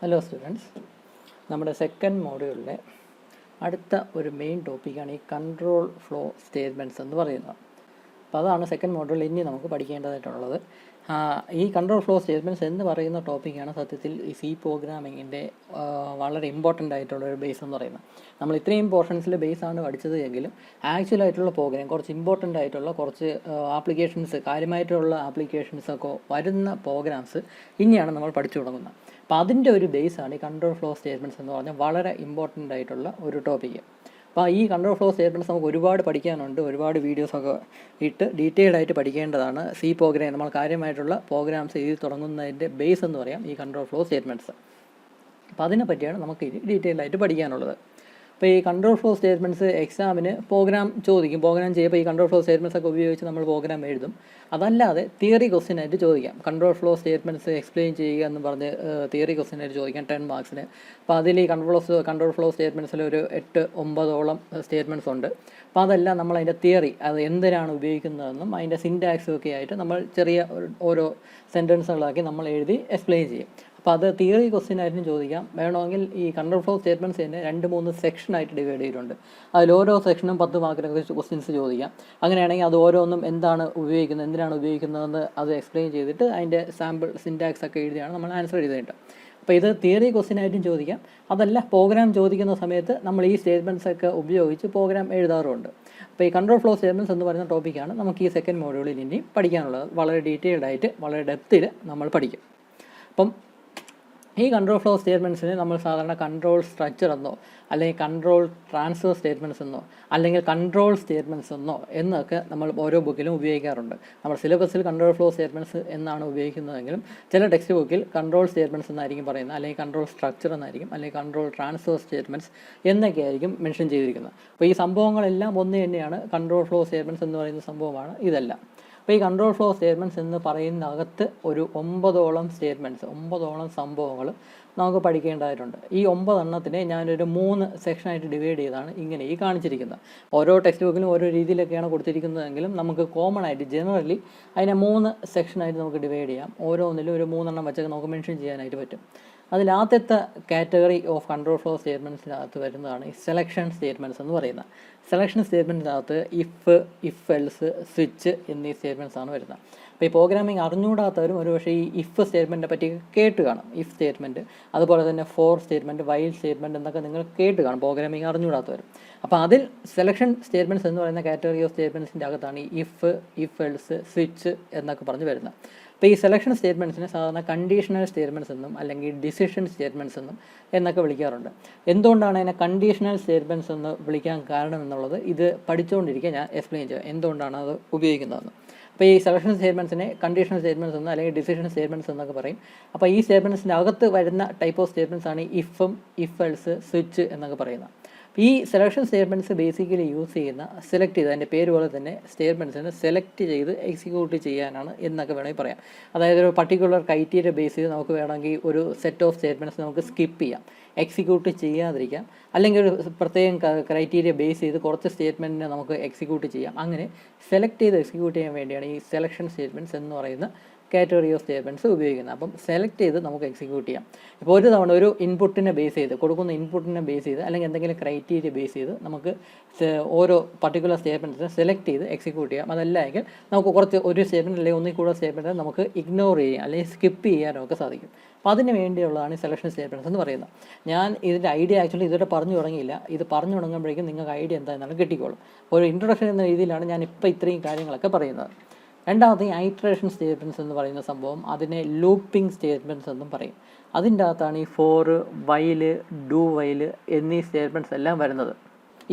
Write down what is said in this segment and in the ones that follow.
Hello students, നമ്മുടെ second മോഡ്യൂളിലെ അടുത്ത ഒരു മെയിൻ ടോപ്പിക്കാണ് ഈ കൺട്രോൾ ഫ്ലോ സ്റ്റേറ്റ്മെൻറ്റ്സ് എന്ന് പറയുന്നത്. അപ്പോൾ അതാണ് സെക്കൻഡ് മോഡ്യൂളിൽ ഇനി നമുക്ക് പഠിക്കേണ്ടതായിട്ടുള്ളത്. ഈ കൺട്രോൾ ഫ്ലോ സ്റ്റേറ്റ്മെൻറ്റ്സ് എന്ന് പറയുന്ന ടോപ്പിക്കാണ് സത്യത്തിൽ ഈ സി പ്രോഗ്രാമിങ്ങിൻ്റെ വളരെ ഇമ്പോർട്ടൻ്റ് ആയിട്ടുള്ളൊരു ബേസ് എന്ന് പറയുന്നത്. നമ്മൾ ഇത്രയും പോർഷൻസിൽ ബേസാണ് പഠിച്ചത് എങ്കിലും ആക്ച്വലായിട്ടുള്ള പ്രോഗ്രാം കുറച്ച് ഇമ്പോർട്ടൻ്റ് ആയിട്ടുള്ള കുറച്ച് ആപ്ലിക്കേഷൻസ്, കാര്യമായിട്ടുള്ള ആപ്ലിക്കേഷൻസൊക്കെ വരുന്ന പ്രോഗ്രാംസ് ഇനിയാണ് നമ്മൾ പഠിച്ചു തുടങ്ങുന്നത്. അപ്പോൾ അതിൻ്റെ ഒരു ബേസാണ് ഈ കൺട്രോൾ ഫ്ലോ സ്റ്റേറ്റ്മെൻറ്റ്സ് എന്ന് പറഞ്ഞാൽ വളരെ ഇമ്പോർട്ടൻ്റ് ആയിട്ടുള്ള ഒരു ടോപ്പിക്ക്. അപ്പോൾ ഈ കൺട്രോൾ ഫ്ലോ സ്റ്റേറ്റ്മെൻറ്റ്സ് നമുക്ക് ഒരുപാട് പഠിക്കാനുണ്ട്, ഒരുപാട് വീഡിയോസൊക്കെ ഇട്ട് ഡീറ്റെയിൽഡ് ആയിട്ട് പഠിക്കേണ്ടതാണ്. സി പ്രോഗ്രാം നമ്മൾ കാര്യമായിട്ടുള്ള പ്രോഗ്രാംസ് എഴുതി തുടങ്ങുന്നതിൻ്റെ ബേസ് എന്ന് പറയാം ഈ കൺട്രോൾ ഫ്ലോ സ്റ്റേറ്റ്മെൻറ്റ്സ്. അപ്പോൾ അതിനെ പറ്റിയാണ് നമുക്ക് ഇനി ഡീറ്റെയിൽഡ് ആയിട്ട് പഠിക്കാനുള്ളത്. അപ്പോൾ ഈ കൺട്രോൾ ഫ്ലോ സ്റ്റേറ്റ്മെൻറ്റ്സ് എക്സാമിന് പ്രോഗ്രാം ചോദിക്കും. പ്രോഗ്രാം ചെയ്യുമ്പോൾ ഈ കൺട്രോൾ ഫ്ലോ സ്റ്റേറ്റ്മെൻറ്റ്സ് ഒക്കെ ഉപയോഗിച്ച് നമ്മൾ പ്രോഗ്രാം എഴുതും. അതല്ലാതെ തിയറി ക്വസ്റ്റ്യൻ ആയിട്ട് ചോദിക്കാം. കൺട്രോൾ ഫ്ലോ സ്റ്റേറ്റ്മെൻറ്റ്സ് എക്സ്പ്ലെയിൻ ചെയ്യുക എന്ന് പറഞ്ഞ് തിയറി ക്വസ്റ്റ്യൻ ആയിട്ട് ചോദിക്കാം 10 മാർക്സിന്. അപ്പോൾ അതിൽ ഈ കൺട്രോൾ ഫ്ലോ സ്റ്റേറ്റ്മെൻറ്റ്സിൽ ഒരു 8-9ഓളം സ്റ്റേറ്റ്മെൻറ്റ്സ് ഉണ്ട്. അപ്പോൾ അതെല്ലാം നമ്മൾ അതിൻ്റെ തിയറി, അത് എന്തിനാണ് ഉപയോഗിക്കുന്നതെന്നും അതിൻ്റെ സിൻറ്റാക്സും ഒക്കെ ആയിട്ട് നമ്മൾ ചെറിയ ഓരോ സെൻറ്റൻസുകളാക്കി നമ്മൾ എഴുതി എക്സ്പ്ലെയിൻ ചെയ്യും. അപ്പോൾ അത് തിയറി ക്വസ്റ്റ്യൻ ആയിട്ടും ചോദിക്കാം. വേണമെങ്കിൽ ഈ കൺട്രോൾ ഫ്ലോ സ്റ്റേറ്റ്മെൻറ്റ്സ് തന്നെ 2-3 സെക്ഷനായിട്ട് ഡിവൈഡ് ചെയ്തിട്ടുണ്ട്. അതിൽ ഓരോ സെക്ഷനും 10 മാർക്കിനൊക്കെ ക്വസ്റ്റ്യൻസ് ചോദിക്കാം. അങ്ങനെയാണെങ്കിൽ അത് ഓരോന്നും എന്താണ് ഉപയോഗിക്കുന്നത്, എന്തിനാണ് ഉപയോഗിക്കുന്നതെന്ന് അത് എക്സ്പ്ലെയിൻ ചെയ്തിട്ട് അതിൻ്റെ സാമ്പിൾ സിൻറ്റാക്സ് ഒക്കെ എഴുതിയാണ് നമ്മൾ ആൻസർ ചെയ്തിട്ടുണ്ട്. അപ്പോൾ ഇത് തിയറി ക്വസ്റ്റ്യൻ ആയിട്ടും ചോദിക്കാം. അതല്ല, പ്രോഗ്രാം ചോദിക്കുന്ന സമയത്ത് നമ്മൾ ഈ സ്റ്റേറ്റ്മെൻറ്റ്സ് ഒക്കെ ഉപയോഗിച്ച് പ്രോഗ്രാം എഴുതാറുണ്ട്. അപ്പോൾ ഈ കൺട്രോൾ ഫ്ലോ സ്റ്റേറ്റ്മെൻറ്റ്സ് എന്ന് പറയുന്ന ടോപ്പിക്കാണ് നമുക്ക് ഈ സെക്കൻഡ് മോഡ്യൂളിൽ ഇനി പഠിക്കാനുള്ളത്. വളരെ ഡീറ്റെയിൽഡ് ആയിട്ട് വളരെ ഡെപ്തിൽ നമ്മൾ പഠിക്കും. അപ്പം ഈ കൺട്രോൾ ഫ്ലോ സ്റ്റേറ്റ്മെൻറ്റ്സിന് നമ്മൾ സാധാരണ കൺട്രോൾ സ്ട്രക്ചർ എന്നോ അല്ലെങ്കിൽ കൺട്രോൾ ട്രാൻസ്ഫർ സ്റ്റേറ്റ്മെൻറ്റ്സ് എന്നോ അല്ലെങ്കിൽ കൺട്രോൾ സ്റ്റേറ്റ്മെൻറ്റ്സ് എന്നോ എന്നൊക്കെ നമ്മൾ ഓരോ ബുക്കിലും ഉപയോഗിക്കാറുണ്ട്. നമ്മൾ സിലബസിൽ കൺട്രോൾ ഫ്ലോ സ്റ്റേറ്റ്മെൻറ്റ്സ് എന്നാണ് ഉപയോഗിക്കുന്നതെങ്കിലും ചില ടെക്സ്റ്റ് ബുക്കിൽ കൺട്രോൾ സ്റ്റേറ്റ്മെൻറ്റ്സ് എന്നായിരിക്കും പറയുന്നത്, അല്ലെങ്കിൽ കൺട്രോൾ സ്ട്രക്ചർ എന്നായിരിക്കും, അല്ലെങ്കിൽ കൺട്രോൾ ട്രാൻസ്ഫർ സ്റ്റേറ്റ്മെൻറ്റ്സ് എന്നൊക്കെ ആയിരിക്കും മെൻഷൻ ചെയ്തിരിക്കുന്നത്. അപ്പോൾ ഈ സംഭവങ്ങളെല്ലാം ഒന്ന് തന്നെയാണ്. കൺട്രോൾ ഫ്ലോ സ്റ്റേറ്റ്മെൻറ്റ്സ് എന്ന് പറയുന്ന സംഭവമാണ് ഇതെല്ലാം. അപ്പോൾ ഈ കൺട്രോൾ ഫ്ലോ സ്റ്റേറ്റ്മെൻറ്റ്സ് എന്ന് പറയുന്നകത്ത് ഒരു 9ഓളം സ്റ്റേറ്റ്മെൻറ്റ്സ്, 9ഓളം സംഭവങ്ങൾ നമുക്ക് പഠിക്കേണ്ടതായിട്ടുണ്ട്. ഈ 9 എണ്ണത്തിനെ ഞാനൊരു 3 സെക്ഷനായിട്ട് ഡിവൈഡ് ചെയ്താണ് ഇങ്ങനെ ഈ കാണിച്ചിരിക്കുന്നത്. ഓരോ ടെക്സ്റ്റ് ബുക്കിലും ഓരോ രീതിയിലൊക്കെയാണ് കൊടുത്തിരിക്കുന്നതെങ്കിലും നമുക്ക് കോമൺ ആയിട്ട് ജനറലി അതിനെ 3 സെക്ഷനായിട്ട് നമുക്ക് ഡിവൈഡ് ചെയ്യാം. ഓരോന്നിലും ഒരു 3 എണ്ണം വെച്ചൊക്കെ നമുക്ക് മെൻഷൻ ചെയ്യാനായിട്ട് പറ്റും. അതിൽ ആദ്യത്തെ കാറ്റഗറി ഓഫ് കൺട്രോൾ ഫ്ലോ സ്റ്റേറ്റ്മെൻറ്റ്സിനകത്ത് വരുന്നതാണ് ഈ സെലക്ഷൻ സ്റ്റേറ്റ്മെൻറ്റ്സ് എന്ന് പറയുന്നത്. സെലക്ഷൻ സ്റ്റേറ്റ്മെൻറ്റിനകത്ത് ഇഫ് എൽസ്, സ്വിച്ച് എന്നീ സ്റ്റേറ്റ്മെൻറ്റ്സ് ആണ് വരുന്നത്. അപ്പോൾ ഈ പ്രോഗ്രാമിംഗ് അറിഞ്ഞുകൂടാത്തവരും ഒരു പക്ഷേ ഈ ഇഫ് സ്റ്റേറ്റ്മെൻറ്റിനെ പറ്റി കേട്ട് കാണും. ഇഫ് സ്റ്റേറ്റ്മെൻറ്റ്, അതുപോലെ തന്നെ ഫോർ സ്റ്റേറ്റ്മെൻറ്റ്, വൈൽ സ്റ്റേറ്റ്മെൻറ്റ് എന്നൊക്കെ നിങ്ങൾ കേട്ട് കാണും, പ്രോഗ്രാമിംഗ് അറിഞ്ഞുകൂടാത്തവരും. അപ്പോൾ അതിൽ സെലക്ഷൻ സ്റ്റേറ്റ്മെൻറ്റ്സ് എന്ന് പറയുന്ന കാറ്റഗറി ഓഫ് സ്റ്റേറ്റ്മെൻറ്റ്സിൻ്റെ അകത്താണ് ഈ ഇഫ് എൽസ്, സ്വിച്ച് എന്നൊക്കെ പറഞ്ഞ് വരുന്നത്. അപ്പോൾ ഈ സെലക്ഷൻ സ്റ്റേറ്റ്മെൻറ്റ്സിനെ സാധാരണ കണ്ടീഷണൽ സ്റ്റേറ്റ്മെൻറ്റ്സ് എന്നും അല്ലെങ്കിൽ ഡിസിഷൻ സ്റ്റേറ്റ്മെൻറ്റ്സ് എന്നും എന്നൊക്കെ വിളിക്കാറുണ്ട്. എന്തുകൊണ്ടാണ് അതിനെ കണ്ടീഷണൽ സ്റ്റേറ്റ്മെൻറ്റ്സ് എന്ന് വിളിക്കാൻ കാരണം എന്നുള്ളത് ഇത് പഠിച്ചുകൊണ്ടിരിക്കുക ഞാൻ എക്സ്പ്ലെയിൻ ചെയ്യാം എന്തുകൊണ്ടാണ് അത് ഉപയോഗിക്കുന്നതെന്ന്. അപ്പോൾ ഈ സെലക്ഷൻ സ്റ്റേറ്റ്മെൻറ്റ്സിനെ കണ്ടീഷണൽ സ്റ്റേറ്റ്മെൻറ്റ്സ് എന്ന് അല്ലെങ്കിൽ ഡിസിഷൻ സ്റ്റേറ്റ്മെൻറ്റ്സ് എന്നൊക്കെ പറയും. അപ്പോൾ ഈ സ്റ്റേറ്റ്മെൻറ്റ്സിൻ്റെ അകത്ത് വരുന്ന ടൈപ്പ് ഓഫ് സ്റ്റേറ്റ്മെൻറ്റ്സ് ആണ് ഇഫും, എൽസ്, സ്വിച്ച് എന്നൊക്കെ പറയുന്നത്. ഈ സെലക്ഷൻ സ്റ്റേറ്റ്മെൻറ്റ്സ് ബേസിക്കലി യൂസ് ചെയ്യുന്ന സെലക്ട് ചെയ്ത്, അതിൻ്റെ പേര് പോലെ തന്നെ സ്റ്റേറ്റ്മെൻറ്റ്സിനെ സെലക്ട് ചെയ്ത് എക്സിക്യൂട്ട് ചെയ്യാനാണ് എന്നൊക്കെ വേണമെങ്കിൽ പറയാം. അതായത് ഒരു പർട്ടിക്കുലർ ക്രൈറ്റീരിയ ബേസ് ചെയ്ത് നമുക്ക് വേണമെങ്കിൽ ഒരു സെറ്റ് ഓഫ് സ്റ്റേറ്റ്മെൻറ്റ്സ് നമുക്ക് സ്കിപ്പ് ചെയ്യാം, എക്സിക്യൂട്ട് ചെയ്യാതിരിക്കാം. അല്ലെങ്കിൽ ഒരു പ്രത്യേകം ക്രൈറ്റീരിയ ബേസ് ചെയ്ത് കുറച്ച് സ്റ്റേറ്റ്മെൻറ്റിനെ നമുക്ക് എക്സിക്യൂട്ട് ചെയ്യാം. അങ്ങനെ സെലക്ട് ചെയ്ത് എക്സിക്യൂട്ട് ചെയ്യാൻ വേണ്ടിയാണ് ഈ സെലക്ഷൻ സ്റ്റേറ്റ്മെൻറ്റ്സ് എന്ന് പറയുന്ന കാറ്റഗറി ഓഫ് സ്റ്റേറ്റ്മെൻറ്റ്സ് ഉപയോഗിക്കുന്നത്. അപ്പം സെലക്ട് ചെയ്ത് നമുക്ക് എക്സിക്യൂട്ട് ചെയ്യാം. ഇപ്പോൾ ഒരു തവണ ഒരു ഇൻപുട്ടിനെ ബേസ് ചെയ്ത്, കൊടുക്കുന്ന ഇൻപുട്ടിനെ ബേസ് ചെയ്ത് അല്ലെങ്കിൽ എന്തെങ്കിലും ക്രൈറ്റീരിയ ബേസ് ചെയ്ത് നമുക്ക് ഓരോ പർട്ടിക്കുലർ സ്റ്റേറ്റ്മെൻറ്റ്സിനെ സെലക്ട് ചെയ്ത് എക്സിക്യൂട്ട് ചെയ്യാം. അതല്ലെങ്കിൽ നമുക്ക് ഒരു സ്റ്റേറ്റ്മെൻറ്റ് അല്ലെങ്കിൽ ഒന്നിൽ കൂടുതൽ സ്റ്റേറ്റ്മെൻറ്റ് നമുക്ക് ഇഗ്നോർ ചെയ്യാം അല്ലെങ്കിൽ സ്കിപ്പ് ചെയ്യാനൊക്കെ സാധിക്കും. അപ്പോൾ അതിന് വേണ്ടിയുള്ളതാണ് ഈ സെലക്ഷൻ സ്റ്റേറ്റ്മെൻറ്റ്സ് എന്ന് പറയുന്നത്. ഞാൻ ഇതിൻ്റെ ഐഡിയ ആക്ച്വലി ഇതുവരെ പറഞ്ഞു തുടങ്ങിയില്ല. ഇത് പറഞ്ഞു തുടങ്ങുമ്പോഴേക്കും നിങ്ങൾക്ക് ഐഡിയ എന്താണെന്നാണ് കിട്ടിക്കോളും. ഒരു ഇൻട്രൊഡക്ഷൻ എന്ന രീതിയിലാണ് ഞാൻ ഇപ്പോൾ ഇത്രയും കാര്യങ്ങളൊക്കെ പറയുന്നത്. രണ്ടാമത്തെ ഈ ഐട്രേഷൻ സ്റ്റേറ്റ്മെൻറ്റ്സ് എന്ന് പറയുന്ന സംഭവം, അതിനെ ലൂപ്പിംഗ് സ്റ്റേറ്റ്മെൻറ്റ്സ് എന്നും പറയും. അതിൻ്റെ അകത്താണ് ഈ ഫോർ, വൈൽ, ഡു വൈൽ എന്നീ സ്റ്റേറ്റ്മെൻറ്റ്സ് എല്ലാം വരുന്നത്.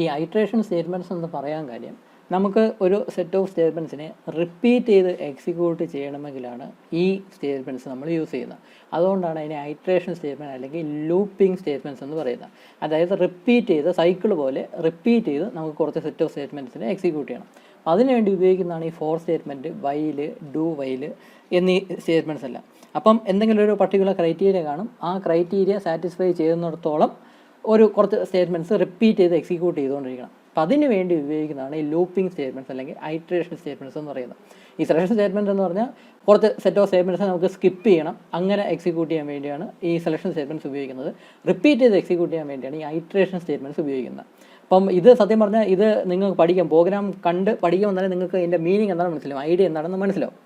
ഈ ഐട്രേഷൻ സ്റ്റേറ്റ്മെൻറ്റ്സ് എന്ന് പറയാൻ കാര്യം, നമുക്ക് ഒരു സെറ്റ് ഓഫ് സ്റ്റേറ്റ്മെൻറ്റ്സിനെ റിപ്പീറ്റ് ചെയ്ത് എക്സിക്യൂട്ട് ചെയ്യണമെങ്കിലാണ് ഈ സ്റ്റേറ്റ്മെൻറ്റ്സ് നമ്മൾ യൂസ് ചെയ്യുന്നത്. അതുകൊണ്ടാണ് അതിനെ ഐട്രേഷൻ സ്റ്റേറ്റ്മെൻറ്റ് അല്ലെങ്കിൽ ലൂപ്പിംഗ് സ്റ്റേറ്റ്മെൻറ്റ്സ് എന്ന് പറയുന്നത്. അതായത് റിപ്പീറ്റ് ചെയ്ത്, സൈക്കിൾ പോലെ റിപ്പീറ്റ് ചെയ്ത് നമുക്ക് കുറച്ച് സെറ്റ് ഓഫ് സ്റ്റേറ്റ്മെൻറ്റ്സിനെ എക്സിക്യൂട്ട് ചെയ്യണം. അതിനുവേണ്ടി ഉപയോഗിക്കുന്നതാണ് ഈ for statement, while, do while എന്നീ സ്റ്റേറ്റ്മെൻറ്റ്സ് എല്ലാം. അപ്പം എന്തെങ്കിലും ഒരു പർട്ടിക്കുലർ ക്രൈറ്റീരിയ കാണും. ആ ക്രൈറ്റീരിയ സാറ്റിസ്ഫൈ ചെയ്യുന്നിടത്തോളം കുറച്ച് സ്റ്റേറ്റ്മെൻറ്റ്സ് റിപ്പീറ്റ് ചെയ്ത് എക്സിക്യൂട്ട് ചെയ്തുകൊണ്ടിരിക്കണം. അപ്പോൾ അതിന് വേണ്ടി ഉപയോഗിക്കുന്നതാണ് ഈ ലൂപ്പിംഗ് സ്റ്റേറ്റ്മെൻറ്റ്സ് അല്ലെങ്കിൽ ഐട്രേഷൻ സ്റ്റേറ്റ്മെൻറ്റ്സ് എന്ന് പറയുന്നത്. ഈ സെലക്ഷൻ സ്റ്റേറ്റ്മെൻറ്റ് എന്ന് പറഞ്ഞാൽ കുറച്ച് സെറ്റ് ഓഫ് സ്റ്റേറ്റ്മെൻറ്റ്സ് നമുക്ക് സ്കിപ്പ് ചെയ്യണം, അങ്ങനെ എക്സിക്യൂട്ട് ചെയ്യാൻ വേണ്ടിയാണ് ഈ സെലക്ഷൻ സ്റ്റേറ്റ്മെൻറ്റ്സ് ഉപയോഗിക്കുന്നത്. റിപ്പീറ്റ് ചെയ്ത് എക്സിക്യൂട്ട് ചെയ്യാൻ വേണ്ടിയാണ് ഈ ഐട്രേഷൻ സ്റ്റേറ്റ്മെൻറ്റ്സ് ഉപയോഗിക്കുന്നത്. അപ്പം ഇത് സത്യം പറഞ്ഞാൽ ഇത് നിങ്ങൾക്ക് പഠിക്കാം, പ്രോഗ്രാം കണ്ട് പഠിക്കുമ്പോൾ തന്നെ നിങ്ങൾക്ക് ഇതിൻ്റെ മീനിങ് എന്താണെന്ന് മനസ്സിലാവും, ഐഡിയ എന്താണെന്ന് മനസ്സിലാവും.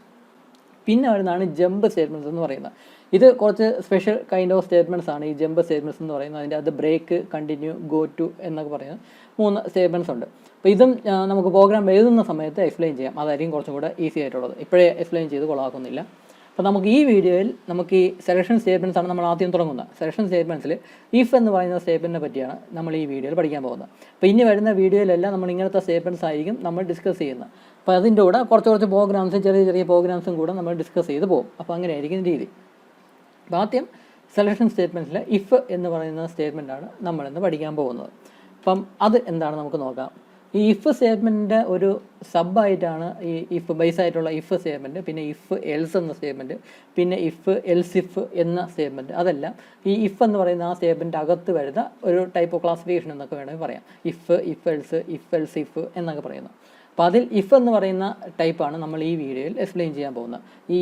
പിന്നെ വരുന്നതാണ് ജമ്പ് സ്റ്റേറ്റ്മെൻറ്റ്സ് എന്ന് പറയുന്നത്. ഇത് കുറച്ച് സ്പെഷ്യൽ കൈൻഡ് ഓഫ് സ്റ്റേറ്റ്മെൻറ്റ്സ് ആണ് ഈ ജമ്പ് സ്റ്റേറ്റ്മെൻറ്റ്സ് എന്ന് പറയുന്നത്. അതിൻ്റെ അത് ബ്രേക്ക്, കണ്ടിന്യൂ, ഗോ ടു എന്നൊക്കെ പറയുന്ന 3 സ്റ്റേറ്റ്മെൻറ്റ്സ് ഉണ്ട്. അപ്പോൾ ഇതും നമുക്ക് പ്രോഗ്രാം എഴുതുന്ന സമയത്ത് എക്സ്പ്ലെയിൻ ചെയ്യാം, അതായിരിക്കും കുറച്ചും കൂടെ ഈസി ആയിട്ടുള്ളത്. ഇപ്പോഴേ എക്സ്പ്ലെയിൻ ചെയ്ത് കൊള്ളാക്കുന്നില്ല. അപ്പോൾ നമുക്ക് ഈ വീഡിയോയിൽ നമുക്ക് ഈ സെലക്ഷൻ സ്റ്റേറ്റ്മെൻറ്റ്സ് ആണ് നമ്മൾ ആദ്യം തുടങ്ങുന്നത്. സെലക്ഷൻ സ്റ്റേറ്റ്മെൻറ്റ്സിൽ ഇഫ് എന്ന് പറയുന്ന സ്റ്റേറ്റ്മെൻറ്റിനെ പറ്റിയാണ് നമ്മൾ ഈ വീഡിയോയിൽ പഠിക്കാൻ പോകുന്നത്. അപ്പോൾ ഇനി വരുന്ന വീഡിയോയിലെല്ലാം നമ്മൾ ഇങ്ങനത്തെ സ്റ്റേറ്റ്മെൻറ്റ്സ് ആയിരിക്കും നമ്മൾ ഡിസ്കസ് ചെയ്യുന്നത്. അപ്പോൾ അതിൻ്റെ കൂടെ കുറച്ച് പ്രോഗ്രാംസും ചെറിയ പ്രോഗ്രാംസും കൂടെ നമ്മൾ ഡിസ്കസ് ചെയ്ത് പോകും. അപ്പോൾ അങ്ങനെയായിരിക്കും രീതി. അപ്പോൾ ആദ്യം സെലക്ഷൻ സ്റ്റേറ്റ്മെൻറ്റ്സിൽ ഇഫ് എന്ന് പറയുന്ന സ്റ്റേറ്റ്മെൻറ്റാണ് നമ്മളിന്ന് പഠിക്കാൻ പോകുന്നത്. അപ്പം അത് എന്താണ് നമുക്ക് നോക്കാം. ഈ ഇഫ് സ്റ്റേറ്റ്മെൻറ്റിൻ്റെ ഒരു സബായിട്ടാണ് ഈ ഇഫ് ബേസ് ആയിട്ടുള്ള ഇഫ് സ്റ്റേറ്റ്മെൻറ്റ്, പിന്നെ ഇഫ് എൽസ് എന്ന സ്റ്റേറ്റ്മെൻറ്റ്, പിന്നെ ഇഫ് എൽസ് ഇഫ് എന്ന സ്റ്റേറ്റ്മെൻറ്റ്. അതെല്ലാം ഈ ഇഫ് എന്ന് പറയുന്ന ആ സ്റ്റേറ്റ്മെൻറ്റ് അകത്ത് വരുന്ന ഒരു ടൈപ്പ് ഓഫ് ക്ലാസിഫിക്കേഷൻ എന്നൊക്കെ വേണമെങ്കിൽ പറയാം. ഇഫ് എൽസ് ഇഫ് എന്നൊക്കെ പറയുന്നത്. അപ്പോൾ അതിൽ ഇഫ് എന്ന് പറയുന്ന ടൈപ്പാണ് നമ്മൾ ഈ വീഡിയോയിൽ എക്സ്പ്ലെയിൻ ചെയ്യാൻ പോകുന്നത്. ഈ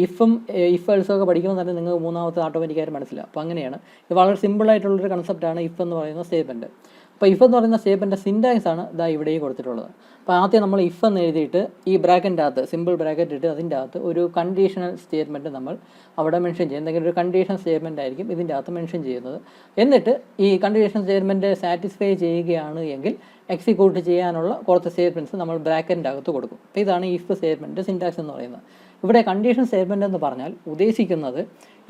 ഇഫ് എൽസും ഒക്കെ പഠിക്കുമ്പോൾ തന്നെ നിങ്ങൾക്ക് മൂന്നാമത്തെ ഓട്ടോമാറ്റിക്കായിട്ട് മനസ്സിലാവും. അപ്പോൾ അങ്ങനെയാണ് ഇത് വളരെ സിമ്പിളായിട്ടുള്ളൊരു കൺസെപ്റ്റാണ് ഇഫ് എന്ന് പറയുന്ന സ്റ്റേറ്റ്മെൻറ്റ്. അപ്പോൾ ഇഫ് എന്ന് പറയുന്ന സ്റ്റേറ്റ്മെൻറ്റ് സിൻടാക്സ് ആണ് ഇതാ ഇവിടെയും കൊടുത്തിട്ടുള്ളത്. അപ്പോൾ ആദ്യം നമ്മൾ ഇഫ് എന്ന് എഴുതിയിട്ട് ഈ ബ്രാക്കറ്റിൻ്റെ അകത്ത് സിമ്പിൾ ബ്രാക്കറ്റ് ഇട്ട് അതിൻ്റെ അകത്ത് ഒരു കണ്ടീഷണൽ സ്റ്റേറ്റ്മെൻറ്റ് നമ്മൾ അവിടെ മെൻഷൻ ചെയ്യും. എന്തെങ്കിലും ഒരു കണ്ടീഷൻ സ്റ്റേറ്റ്മെൻറ്റ് ആയിരിക്കും ഇതിൻ്റെ അകത്ത് മെൻഷൻ ചെയ്യുന്നത്. എന്നിട്ട് ഈ കണ്ടീഷൻ സ്റ്റേറ്റ്മെൻറ്റ് സാറ്റിസ്ഫൈ ചെയ്യുകയാണ് എങ്കിൽ എക്സിക്യൂട്ട് ചെയ്യാനുള്ള കുറച്ച് സ്റ്റേറ്റ്മെൻറ്റ്സ് നമ്മൾ ബ്രാക്കറ്റിൻ്റെ അകത്ത് കൊടുക്കും. അപ്പോൾ ഇതാണ് ഇഫ് സ്റ്റേറ്റ്മെൻറ്റ് സിൻടാക്സ് എന്ന് പറയുന്നത്. ഇവിടെ കണ്ടീഷൻ സ്റ്റേറ്റ്മെൻറ്റ് എന്ന് പറഞ്ഞാൽ ഉദ്ദേശിക്കുന്നത്